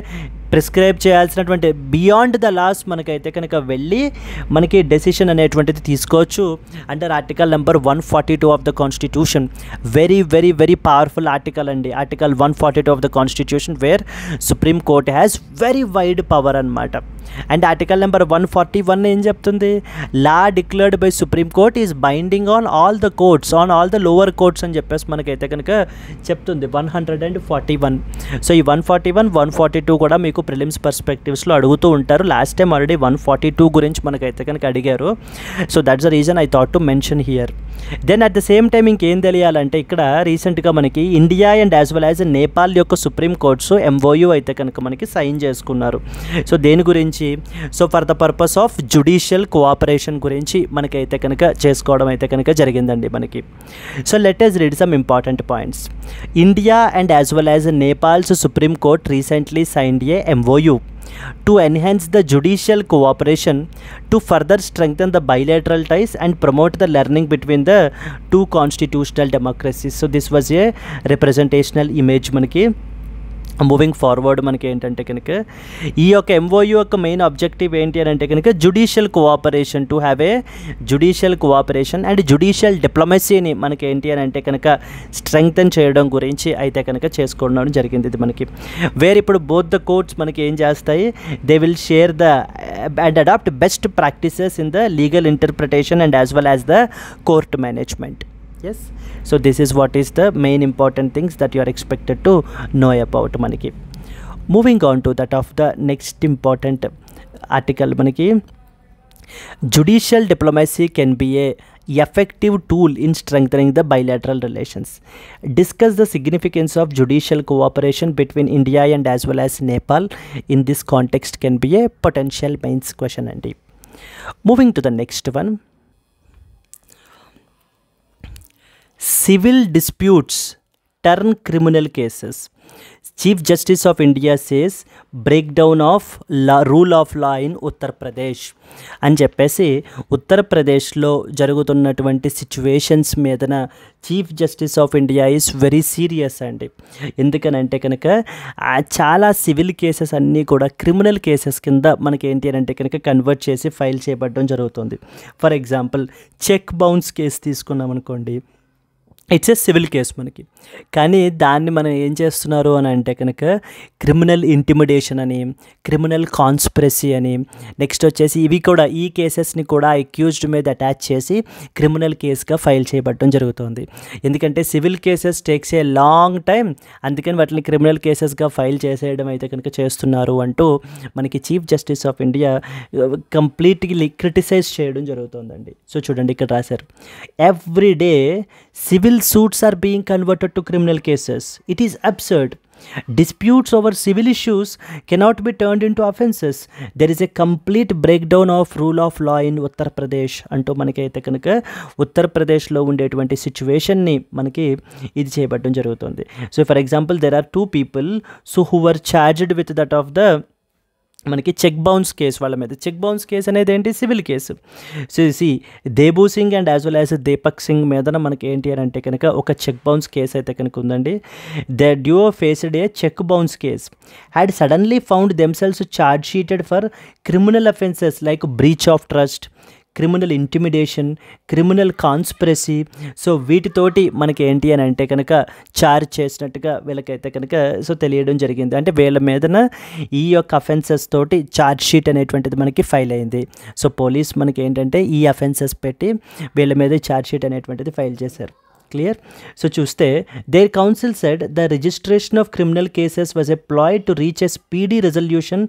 ప్రిస్క్రైబ్ చేయాల్సినటువంటి బియాండ్ ద లాస్ మనకైతే కనుక వెళ్ళి మనకి డెసిషన్ అనేటువంటిది తీసుకోవచ్చు under article number 142 of the constitution. Very very very powerful article అండి, article 142 of the constitution, where supreme court has very wide power అనమాట. అండ్ ఆర్టికల్ నెంబర్ 141 ఏం చెప్తుంది? Law declared by supreme court is binding on all the courts, on all the lower courts అని చెప్పేసి మనకైతే కనుక చెప్తుంది 141. So ఈ 141, 142 కూడా మీకు ప్రిలిమ్స్ పర్స్పెక్టివ్స్లో అడుగుతూ ఉంటారు. లాస్ట్ టైం ఆల్రెడీ 142 గురించి మనకైతే కనుక అడిగారు. So that's the reason I thought to mention here. Then at the same time ఇంకేం తెలియాలంటే ఇక్కడ రీసెంట్గా మనకి India and as well as Nepal యొక్క సుప్రీం కోర్ట్స్ MOU అయితే కనుక మనకి సైన్ చేసుకున్నారు. సో దేని గురించి? So for the purpose of judicial cooperation గురించి మనకైతే కనుక చేసుకోవడం అయితే కనుక జరిగిందండి మనకి. So let us read some important points. India and as well as Nepal's Supreme Court recently signed a MOU to enhance the judicial cooperation, to further strengthen the bilateral ties and promote the learning between the two constitutional democracies. So this was a representational image మనకి. Moving forward మనకి ఏంటంటే కనుక ఈ యొక్క MoU యొక్క main objective ఏంటి అని అంటే కనుక judicial cooperation, to have a judicial cooperation and judicial డిప్లొమసీని మనకి ఏంటి అని అంటే కనుక స్ట్రెంగ్తన్ చేయడం గురించి అయితే కనుక చేసుకోవడం జరిగింది. ఇది మనకి వేర్ ఇప్పుడు బోత్ ద కోర్ట్స్ మనకి ఏం చేస్తాయి, they will share the and adapt best practices in the legal interpretation and as well as the court management. Yes, so this is what is the main important things that you are expected to know about maniki. Moving on to that of the next important article maniki, judicial diplomacy can be a effective tool in strengthening the bilateral relations. Discuss the significance of judicial cooperation between India and as well as Nepal in this context can be a potential mains question. And moving to the next one, civil disputes turn criminal cases. Chief Justice of India says breakdown of rule of law in Uttar Pradesh అని చెప్పేసి ఉత్తరప్రదేశ్లో జరుగుతున్నటువంటి situations మీదన chief justice of India is very serious అండి. ఎందుకనంటే కనుక చాలా civil cases అన్నీ కూడా క్రిమినల్ కేసెస్ కింద మనకి ఏంటి అని అంటే కనుక కన్వర్ట్ చేసి ఫైల్ చేయబడడం జరుగుతుంది. For example cheque bounce case తీసుకున్నాం అనుకోండి, ఇట్స్ ఏ సివిల్ కేసు మనకి, కానీ దాన్ని మనం ఏం చేస్తున్నారు అని అంటే కనుక క్రిమినల్ ఇంటిమిడేషన్ అని, క్రిమినల్ కాన్స్పిరసీ అని, నెక్స్ట్ వచ్చేసి ఇవి కూడా ఈ కేసెస్ని కూడా అక్యూజ్డ్ మీద అటాచ్ చేసి క్రిమినల్ కేసుగా ఫైల్ చేయబడడం జరుగుతుంది. ఎందుకంటే civil cases takes a long time, అందుకని వాటిని క్రిమినల్ కేసెస్గా ఫైల్ చేసేయడం అయితే కనుక చేస్తున్నారు అంటూ మనకి chief justice of India completely criticise చేయడం జరుగుతుందండి. సో చూడండి ఇక్కడ రాశారు, every day civil suits are being converted to criminal cases. It is absurd. Disputes over civil issues cannot be turned into offenses. There is a complete breakdown of rule of law in Uttar Pradesh అంటూ మనకి అయితే కనుక ఉత్తరప్రదేశ్లో ఉండేటువంటి సిచ్యువేషన్ని మనకి ఇది చేయబడడం జరుగుతుంది. So for example there are 2 people who were charged with that of the మనకి చెక్ బౌన్స్ కేసు. వాళ్ళ మీద చెక్ బౌన్స్ కేసు అనేది ఏంటి, civil case. So Debu Singh and as well as Deepak Singh మీద మనకి ఏంటి అని అంటే కనుక ఒక చెక్ బౌన్స్ కేసు అయితే కనుక ఉందండి. The duo faced a cheque bounce case, had suddenly found themselves charge sheeted for criminal offences like breach of trust, criminal intimidation, criminal conspiracy. So వీటితోటి మనకి ఏంటి అని అంటే కనుక ఛార్జ్ చేసినట్టుగా వీళ్ళకైతే కనుక సో తెలియడం జరిగింది. అంటే వీళ్ళ మీదన ఈ యొక్క అఫెన్సెస్ తోటి ఛార్జ్ షీట్ అనేటువంటిది మనకి ఫైల్ అయింది. సో పోలీస్ మనకి ఏంటంటే ఈ అఫెన్సెస్ పెట్టి వీళ్ళ మీద ఛార్జ్ షీట్ అనేటువంటిది ఫైల్ చేశారు. క్లియర్. సో చూస్తే there council said the registration of criminal cases was employed to reach a speedy resolution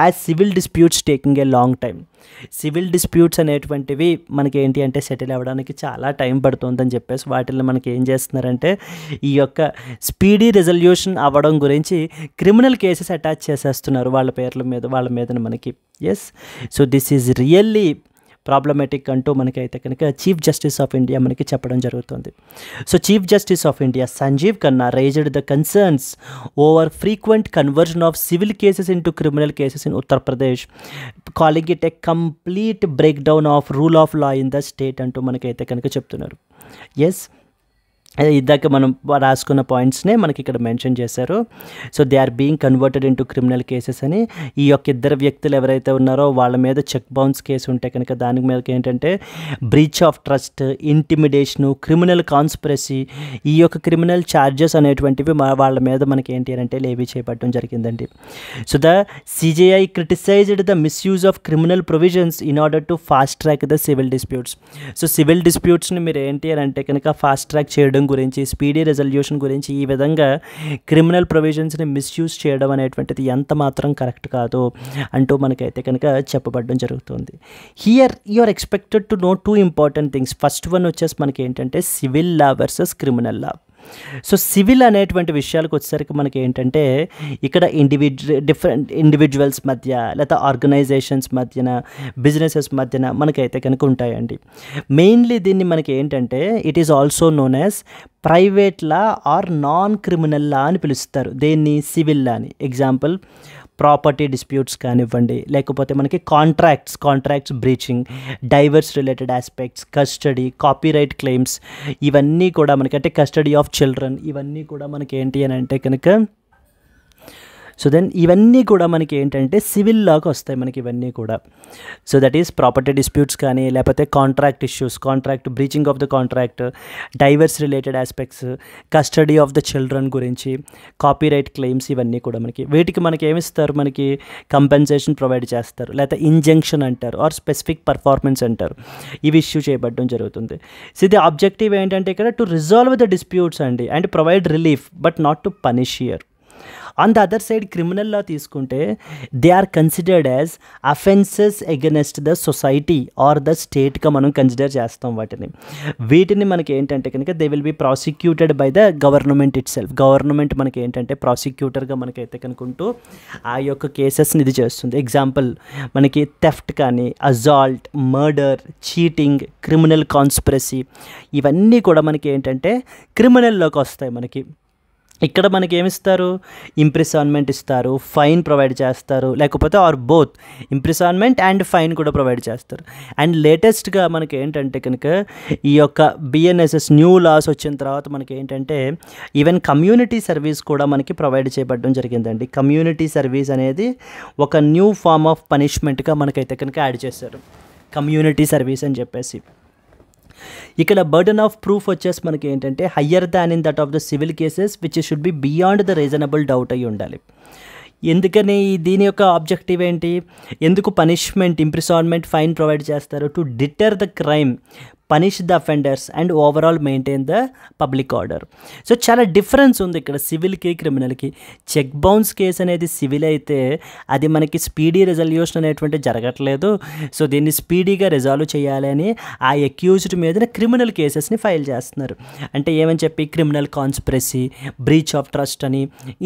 as civil disputes taking a long time. Civil disputes అనేటువంటివి మనకి ఏంటి అంటే సెటిల్ అవ్వడానికి చాలా టైం పడుతుందని చెప్పేసి వాటిని మనకి ఏం చేస్తున్నారంటే ఈ యొక్క స్పీడీ రెజల్యూషన్ అవ్వడం గురించి క్రిమినల్ కేసెస్ అటాచ్ చేసేస్తున్నారు వాళ్ళ పేర్ల మీద, వాళ్ళ మీద మనకి. Yes, so this is really problematic అంటూ మనకైతే కనుక చీఫ్ జస్టిస్ ఆఫ్ ఇండియా మనకి చెప్పడం జరుగుతుంది. So chief justice of India Sanjiv Khanna raised the concerns over frequent conversion of civil cases into criminal cases in Uttar Pradesh, calling it a complete breakdown of rule of law in the state అంటూ మనకైతే కనుక చెప్తున్నారు. Yes, ఇందాక మనం రాసుకున్న పాయింట్స్నే మనకి ఇక్కడ mention చేశారు. So they are being converted into criminal cases అని. ఈ యొక్క ఇద్దరు వ్యక్తులు ఎవరైతే ఉన్నారో వాళ్ళ మీద చెక్ బౌన్స్ కేసు ఉంటే కనుక దాని మీద ఏంటంటే breach of trust, intimidation, criminal conspiracy, ఈ యొక్క క్రిమినల్ ఛార్జెస్ అనేటువంటివి వాళ్ళ మీద మనకి ఏంటి అంటే లేవీ చేయబడడం జరిగిందండి. So the CJI criticised the misuse of criminal provisions in order to fast track the civil disputes. So civil డిస్ప్యూట్స్ని మీరు ఏంటి అని అంటే కనుక ఫాస్ట్ ట్రాక్ చేయడం గురించి, స్పీడీ రెజల్యూషన్ గురించి ఈ విధంగా క్రిమినల్ ప్రొవిజన్స్ని మిస్యూజ్ చేయడం అనేటువంటిది ఎంత మాత్రం కరెక్ట్ కాదు అంటూ మనకైతే కనుక చెప్పబడడం జరుగుతుంది. Here you are expected to know 2 important things. First one వచ్చేసి మనకి ఏంటంటే civil law versus criminal law. So civil అనేటువంటి విషయాలకు వచ్చేసరికి మనకి ఏంటంటే ఇక్కడ డిఫరెంట్ ఇండివిజువల్స్ మధ్య లేదా ఆర్గనైజేషన్స్ మధ్యన, బిజినెసెస్ మధ్యన మనకైతే కనుక ఉంటాయండి. మెయిన్లీ దీన్ని మనకి ఏంటంటే it is also known as private law or non criminal law అని పిలుస్తారు. దేన్ని సివిల్ లా అని. ఎగ్జాంపుల్ ప్రాపర్టీ డిస్ప్యూట్స్ కానివ్వండి, లేకపోతే మనకి contracts breaching, divorce related aspects, custody, copyright claims, ఇవన్నీ కూడా మనకి అంటే కస్టడీ ఆఫ్ చిల్డ్రన్, ఇవన్నీ కూడా మనకి ఏంటి అని అంటే కనుక సో దెన్ ఇవన్నీ కూడా మనకి ఏంటంటే సివిల్ లాకి వస్తాయి మనకి ఇవన్నీ కూడా. So that is property disputes కానీ, లేకపోతే contract issues, contract breaching of the contract, divorce related aspects, custody of the children గురించి, కాపీరైట్ క్లెయిమ్స్, ఇవన్నీ కూడా వీటికి మనకి ఏమిస్తారు, మనకి కంపెన్సేషన్ ప్రొవైడ్ చేస్తారు, లేకపోతే ఇంజంక్షన్ అంటారు ఆర్ స్పెసిఫిక్ పర్ఫార్మెన్స్ అంటారు. ఇవి ఇష్యూ చేయబడడం జరుగుతుంది. సో ఇది ఆబ్జెక్టివ్ ఏంటంటే ఇక్కడ టు రిజాల్వ్ ద డిస్ప్యూట్స్ అండి and provide relief but not to punish here. On the other side criminal law తీసుకుంటే they are considered as offences against the society or the స్టేట్గా మనం consider చేస్తాం వీటిని మనకి ఏంటంటే కనుక they will be prosecuted by the government itself. Government మనకి ఏంటంటే ప్రాసిక్యూటర్గా మనకైతే కనుకుంటూ ఆ యొక్క కేసెస్ని ఇది చేస్తుంది. ఎగ్జాంపుల్ మనకి థెఫ్ట్ కానీ, assault, murder, cheating, criminal conspiracy, ఇవన్నీ కూడా మనకి ఏంటంటే క్రిమినల్లోకి వస్తాయి మనకి. ఇక్కడ మనకి ఏమిస్తారు, ఇంప్రిసాన్మెంట్ ఇస్తారు, ఫైన్ ప్రొవైడ్ చేస్తారు, లేకపోతే ఆర్ బోత్ ఇంప్రిసాన్మెంట్ అండ్ ఫైన్ కూడా ప్రొవైడ్ చేస్తారు. అండ్ లేటెస్ట్గా మనకి ఏంటంటే కనుక ఈ యొక్క బిఎన్ఎస్ఎస్ న్యూ లాస్ వచ్చిన తర్వాత మనకి ఏంటంటే ఈవెన్ కమ్యూనిటీ సర్వీస్ కూడా మనకి ప్రొవైడ్ చేయబడడం జరిగిందండి. కమ్యూనిటీ సర్వీస్ అనేది ఒక న్యూ ఫార్మ్ ఆఫ్ పనిష్మెంట్గా మనకైతే కనుక యాడ్ చేశారు, కమ్యూనిటీ సర్వీస్ అని చెప్పేసి. ఇక్కడ బర్డన్ ఆఫ్ ప్రూఫ్ వచ్చేసి మనకి ఏంటంటే higher than in that of the civil cases which should be beyond the reasonable doubt అయ్యి ఉండాలి. ఎందుకని దీని యొక్క ఆబ్జెక్టివ్ ఏంటి, ఎందుకు పనిష్మెంట్, ఇంప్రిసాన్మెంట్, ఫైన్ ప్రొవైడ్ చేస్తారు, to deter the crime, punish the offenders and overall maintain the public order. So చాలా difference ఉంది ఇక్కడ సివిల్కి క్రిమినల్కి. చెక్ బౌన్స్ కేసు అనేది సివిల్ అయితే అది మనకి స్పీడీ రెజల్యూషన్ అనేటువంటి జరగట్లేదు. సో దీన్ని స్పీడీగా రిజాల్వ్ చేయాలని ఆ అక్యూజ్డ్ మీద క్రిమినల్ కేసెస్ని ఫైల్ చేస్తున్నారు. అంటే ఏమని చెప్పి criminal conspiracy, breach of trust అని,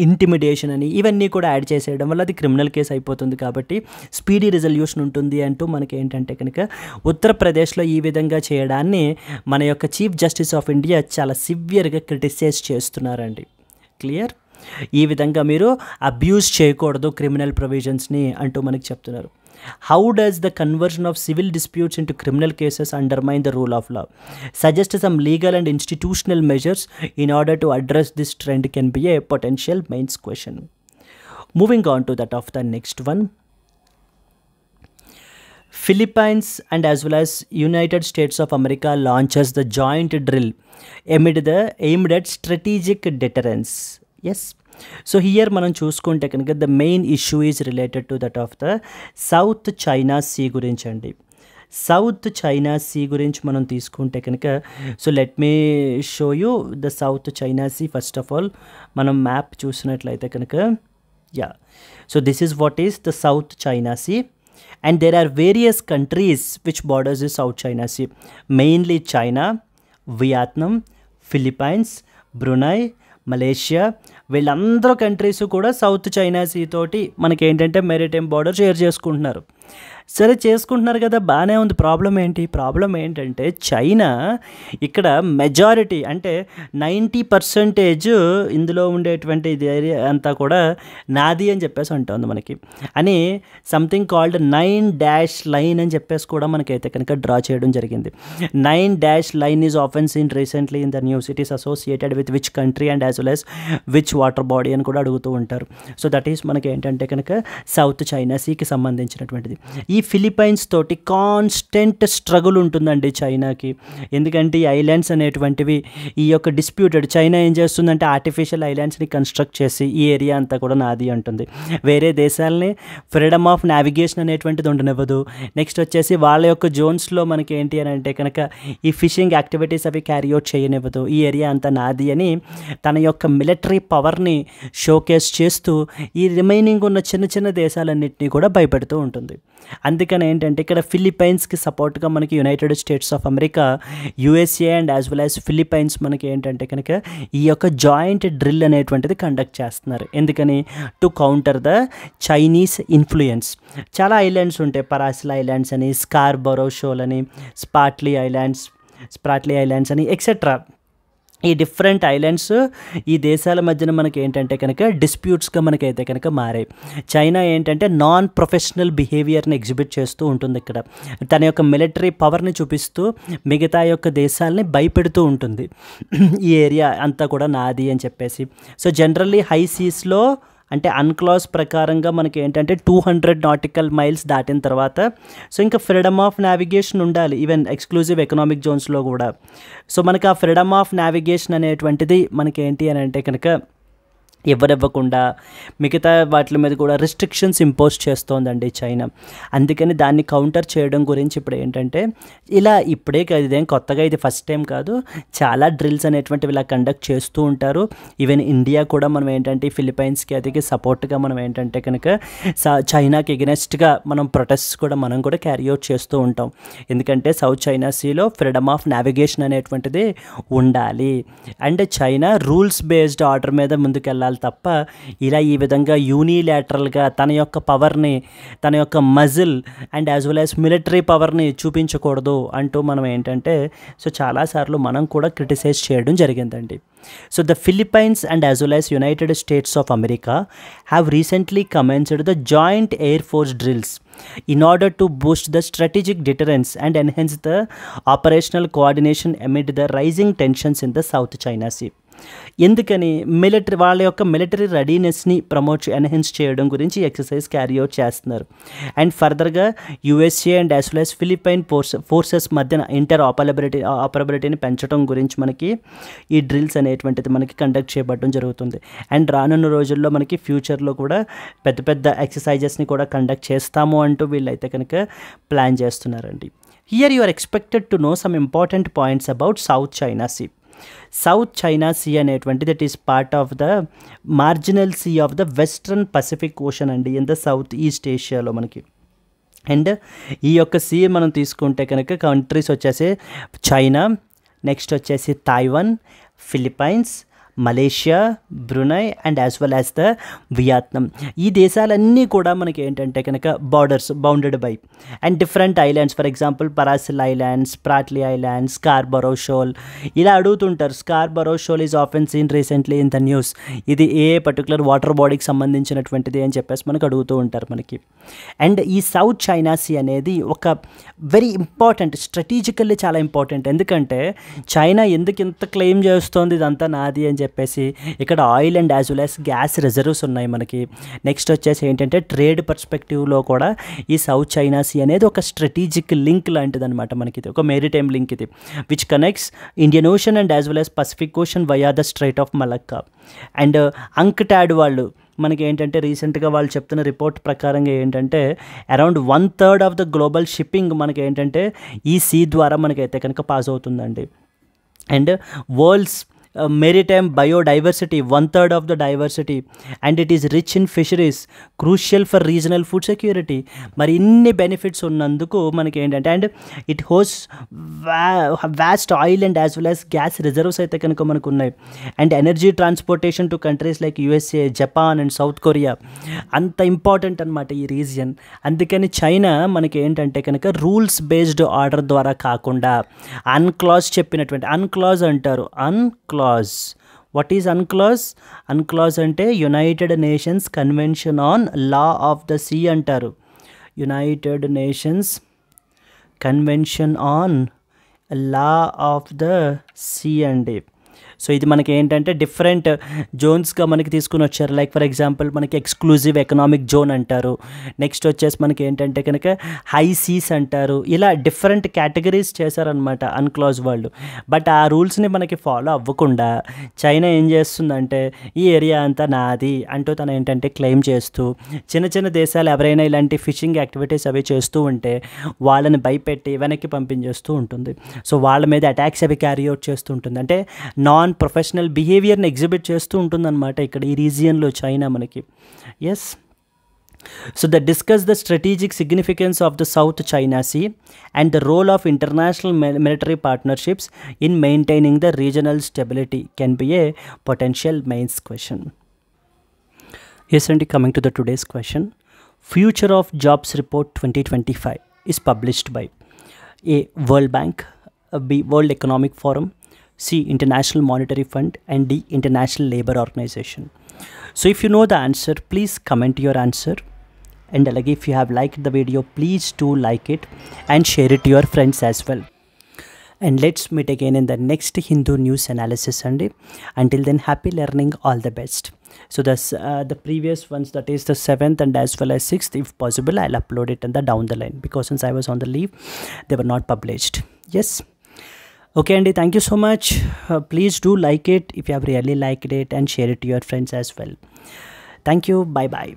ఇంటిమిడేషన్ అని, ఇవన్నీ కూడా యాడ్ చేసేయడం వల్ల అది క్రిమినల్ కేసు అయిపోతుంది. కాబట్టి స్పీడీ రిజల్యూషన్ ఉంటుంది అంటూ మనకి ఏంటంటే కనుక ఉత్తరప్రదేశ్లో ఈ విధంగా చేయడం మన యొక్క చీఫ్ జస్టిస్ ఆఫ్ ఇండియా చాలా సివియర్గా క్రిటిసైజ్ చేస్తున్నారండి. క్లియర్? ఈ విధంగా మీరు అబ్యూజ్ చేయకూడదు క్రిమినల్ ప్రొవిజన్స్ని అంటూ మనకి చెప్తున్నారు. How does the conversion of civil disputes into criminal cases undermine the rule of law? Suggest some legal and institutional measures in order to address this trend can be a potential mains question. Moving on to that of the next one. Philippines and as well as United States of America launches the joint drill aimed at strategic deterrence. Yes. So here మనం చూసుకుంటే కనుక the main issue is related to that of the South China Sea గురించి అండి. South China see గురించి మనం తీసుకుంటే కనుక so let me show you the South China Sea. First of all మనం మ్యాప్ చూసినట్లయితే కనుక so this is what is the South China Sea. And there are various countries which borders the South China Sea, mainly China, Vietnam, Philippines, Brunei, Malaysia, వీళ్ళందరూ countries కూడా south China see తోటి మనకి ఏంటంటే maritime border share చేసుకుంటున్నారు. సరే చేసుకుంటున్నారు కదా, బాగానే ఉంది. ప్రాబ్లం ఏంటంటే చైనా ఇక్కడ మెజారిటీ అంటే 90% ఇందులో ఉండేటువంటి ఇది ఏరియా అంతా కూడా నాది అని చెప్పేసి అంటుంది మనకి. అని సంథింగ్ కాల్డ్ 9 లైన్ అని చెప్పేసి కూడా మనకైతే కనుక డ్రా చేయడం జరిగింది. 9 line is often seen recently in the news. It is associated with which country and as well as which water body అని కూడా అడుగుతూ ఉంటారు. సో దట్ ఈస్ మనకి ఏంటంటే కనుక సౌత్ చైనా సీకి సంబంధించినటువంటిది. ఈ ఫిలిప్పైన్స్ తోటి కాన్స్టెంట్ స్ట్రగుల్ ఉంటుందండి చైనాకి. ఎందుకంటే ఈ ఐలాండ్స్ అనేటువంటివి ఈ యొక్క డిస్ప్యూటెడ్, చైనా ఏం చేస్తుందంటే ఆర్టిఫిషియల్ ఐలాండ్స్ని కన్స్ట్రక్ట్ చేసి ఈ ఏరియా అంతా కూడా నాది అంటుంది. వేరే దేశాలని ఫ్రీడమ్ ఆఫ్ నావిగేషన్ అనేటువంటిది ఉండనివ్వదు. నెక్స్ట్ వచ్చేసి వాళ్ళ యొక్క జోన్స్లో మనకి ఏంటి అని అంటే కనుక ఈ ఫిషింగ్ యాక్టివిటీస్ అవి క్యారీ అవుట్ చేయనివ్వదు. ఈ ఏరియా అంతా నాది అని తన యొక్క మిలిటరీ పవర్ని షోకేస్ చేస్తూ ఈ రిమైనింగ్ ఉన్న చిన్న చిన్న దేశాలన్నింటినీ కూడా భయపెడుతూ ఉంటుంది. అందుకని ఏంటంటే ఇక్కడ ఫిలిప్పైన్స్కి సపోర్ట్గా మనకి United States of America, USA and as well as Philippines మనకి ఏంటంటే కనుక ఈ యొక్క జాయింట్ డ్రిల్ అనేటువంటిది కండక్ట్ చేస్తున్నారు. ఎందుకని? To counter the Chinese influence. చాలా ఐలాండ్స్ ఉంటాయి, పరాసిలా ఐలాండ్స్ అని, స్కార్బరో షోల్ అని, స్పాట్లీ ఐలాండ్స్ అని ఎక్సెట్రా. ఈ డిఫరెంట్ ఐలాండ్స్ ఈ దేశాల మధ్యన మనకి ఏంటంటే కనుక డిస్ప్యూట్స్గా మనకైతే కనుక మారాయి. చైనా ఏంటంటే నాన్ ప్రొఫెషనల్ బిహేవియర్ని ఎగ్జిబిట్ చేస్తూ ఉంటుంది. ఇక్కడ తన యొక్క మిలిటరీ పవర్ని చూపిస్తూ మిగతా యొక్క దేశాలని భయపెడుతూ ఉంటుంది. ఈ ఏరియా అంతా కూడా నాది అని చెప్పేసి. సో జనరల్లీ హై సీస్లో అంటే అన్క్లాస్ ప్రకారంగా మనకి ఏంటంటే 200 నాటికల్ మైల్స్ దాటిన తర్వాత సో ఇంకా ఫ్రీడమ్ ఆఫ్ నావిగేషన్ ఉండాలి, ఈవెన్ ఎక్స్క్లూజివ్ ఎకనామిక్ జోన్స్లో కూడా. సో మనకి ఆ ఫ్రీడమ్ ఆఫ్ నావిగేషన్ అనేటువంటిది మనకి ఏంటి అని అంటే కనుక ఇవ్వకుండా మిగతా వాటి మీద కూడా రిస్ట్రిక్షన్స్ ఇంపోజ్ చేస్తోందండి చైనా. అందుకని దాన్ని కౌంటర్ చేయడం గురించి ఇప్పుడు ఏంటంటే ఇలా ఇప్పుడే కాదు, ఇదేం కొత్తగా, ఇది ఫస్ట్ టైం కాదు, చాలా డ్రిల్స్ అనేటువంటివి ఇలా కండక్ట్ చేస్తూ ఉంటారు. ఈవెన్ ఇండియా కూడా మనం ఏంటంటే ఫిలిప్పైన్స్కి అదికి సపోర్ట్గా మనం ఏంటంటే కనుక చైనాకి ఎగనెస్ట్గా మనం ప్రొటెస్ట్ కూడా మనం కూడా క్యారీ అవుట్ చేస్తూ ఉంటాం. ఎందుకంటే సౌత్ చైనా సీలో ఫ్రీడమ్ ఆఫ్ నావిగేషన్ అనేటువంటిది ఉండాలి. And China rules based order మీద ముందుకెళ్ళాలి తప్ప ఇలా ఈ విధంగా యూనిలాటరల్గా తన యొక్క పవర్ని, తన యొక్క muscle and as well as military పవర్ని చూపించకూడదు అంటూ మనం ఏంటంటే సో చాలాసార్లు మనం కూడా క్రిటిసైజ్ చేయడం జరిగిందండి. So the Philippines and as well as United States of America have recently commenced the joint Air Force drills in order to boost the strategic deterrence and enhance the operational coordination amid the rising tensions in the South China Sea. ఎందుకని military వాళ్ళ యొక్క military రెడీనెస్ని enhance చేయడం గురించి exercise carry out చేస్తున్నారు. And ఫర్దర్గా USA and as well as Philippine forces మధ్యన ఆపరబిలిటీని పెంచడం గురించి మనకి ఈ డ్రిల్స్ అనేటువంటిది మనకి కండక్ట్ చేయబడడం జరుగుతుంది. అండ్ రానున్న రోజుల్లో మనకి ఫ్యూచర్లో కూడా పెద్ద పెద్ద ఎక్సర్సైజెస్ని కూడా కండక్ట్ చేస్తాము అంటూ వీళ్ళైతే కనుక ప్లాన్ చేస్తున్నారండి. Here you are expected to know some important points about South China Sea. South China Sea అనేటువంటి that is part of the marginal sea of the western Pacific Ocean అండి, ఇన్ ద సౌత్ ఈస్ట్ ఏషియాలో మనకి. And ఈ యొక్క see మనం తీసుకుంటే కనుక countries వచ్చేసి చైనా, నెక్స్ట్ వచ్చేసి Taiwan, Philippines, Malaysia, Brunei and as well as the Vietnam. ఈ దేశాలన్నీ కూడా మనకి ఏంటంటే కనుక bounded by and different islands. For example Paracel Islands, Spratly Islands, Scarborough Shoal ఇలా అడుగుతుంటారు. Scarborough Shoal is often seen recently in the news. ఇది a particular water బాడీకి సంబంధించినటువంటిది అని చెప్పేసి మనకు అడుగుతూ ఉంటారు మనకి. అండ్ ఈ సౌత్ చైనా సీ అనేది ఒక వెరీ ఇంపార్టెంట్, స్ట్రాటజికల్లీ చాలా ఇంపార్టెంట్. ఎందుకంటే చైనా ఎందుకు ఇంత క్లెయిమ్ చేస్తోంది ఇదంతా నాది అని చెప్పేసి, ఇక్కడ oil and as well as gas reserves ఉన్నాయి మనకి. నెక్స్ట్ వచ్చేసి ఏంటంటే ట్రేడ్ పర్స్పెక్టివ్లో కూడా ఈ సౌత్ చైనా సీ అనేది ఒక స్ట్రాటజిక్ లింక్ లాంటిది అనమాట మనకి. ఇది ఒక మెరిటైమ్ లింక్ ఇది, which connects Indian Ocean and as well as Pacific Ocean via the Strait of Malacca. And UNCTAD వాళ్ళు మనకి ఏంటంటే రీసెంట్గా వాళ్ళు చెప్తున్న రిపోర్ట్ ప్రకారంగా ఏంటంటే around 1/3 of the global shipping మనకి ఏంటంటే ఈ సీ ద్వారా మనకైతే కనుక పాస్ అవుతుందండి. And world's maritime biodiversity, 1/3 of the diversity, and it is rich in fisheries, crucial for regional food security. మరి ఇన్ని బెనిఫిట్స్ ఉన్నందుకు మనకి ఏంటంటే and it host vast oil and as well as gas reserves అయితే కనుక మనకు ఉన్నాయి. And energy transportation to countries like USA, Japan and South Korea అంత ఇంపార్టెంట్ అనమాట ఈ రీజియన్. అందుకని చైనా మనకి ఏంటంటే కనుక రూల్స్ బేస్డ్ ఆర్డర్ ద్వారా కాకుండా అన్క్లాజ్ చెప్పినటువంటి, అన్క్లాజ్ అంటారు, అన్క్లాజ్. What is UNCLOS? అన్క్లాజ్ అంటే United Nations Convention on Law of the Sea అంటారు. United Nations Convention on Law of the Sea అండి. సో ఇది మనకి ఏంటంటే డిఫరెంట్ జోన్స్గా మనకి తీసుకుని వచ్చారు. లైక్ ఫర్ ఎగ్జాంపుల్ మనకి ఎక్స్క్లూజివ్ ఎకనామిక్ జోన్ అంటారు. నెక్స్ట్ వచ్చేసి మనకి ఏంటంటే కనుక హై సీస్ అంటారు. ఇలా డిఫరెంట్ కేటగిరీస్ చేశారనమాట అన్క్లాజ్ వాళ్ళు. బట్ ఆ రూల్స్ని మనకి ఫాలో అవ్వకుండా చైనా ఏం చేస్తుందంటే ఈ ఏరియా అంతా నాది అంటూ తను ఏంటంటే క్లెయిమ్ చేస్తూ చిన్న చిన్న దేశాలు ఎవరైనా ఇలాంటి ఫిషింగ్ యాక్టివిటీస్ అవి చేస్తూ ఉంటే వాళ్ళని భయపెట్టి వెనక్కి పంపించేస్తూ ఉంటుంది. సో వాళ్ళ మీద అటాక్స్ అవి క్యారీ అవుట్ చేస్తూ ఉంటుంది. అంటే నాన్ ప్రొఫెషనల్ బిహేవియర్ని ఎగ్జిబిట్ చేస్తూ ఉంటుందన్నమాట ఇక్కడ ఈ రీజియన్లో చైనా మనకి. Yes, so the discuss the strategic significance of the South China Sea and the role of international military partnerships in maintaining the regional stability can be a potential mains question. Yes అండి, coming to the today's question. Future of jobs report 2025 is published by A. World Bank, B. World Economic Forum, C. International Monetary Fund, and D. International Labour Organization. So if you know the answer, please comment your answer. And అలాగే if you have liked the video, please do like it and share it to your friends as well. And let's meet again in the next Hindu news analysis Sunday. Until then, happy learning, all the best. So the previous ones, that is the 7th and as well as 6th, if possible I'll upload it in the down the line, because since I was on the leave they were not published. Yes. Okay, Andy, thank you so much. Please do like it if you have really liked it and share it to your friends as well. Thank you. Bye bye.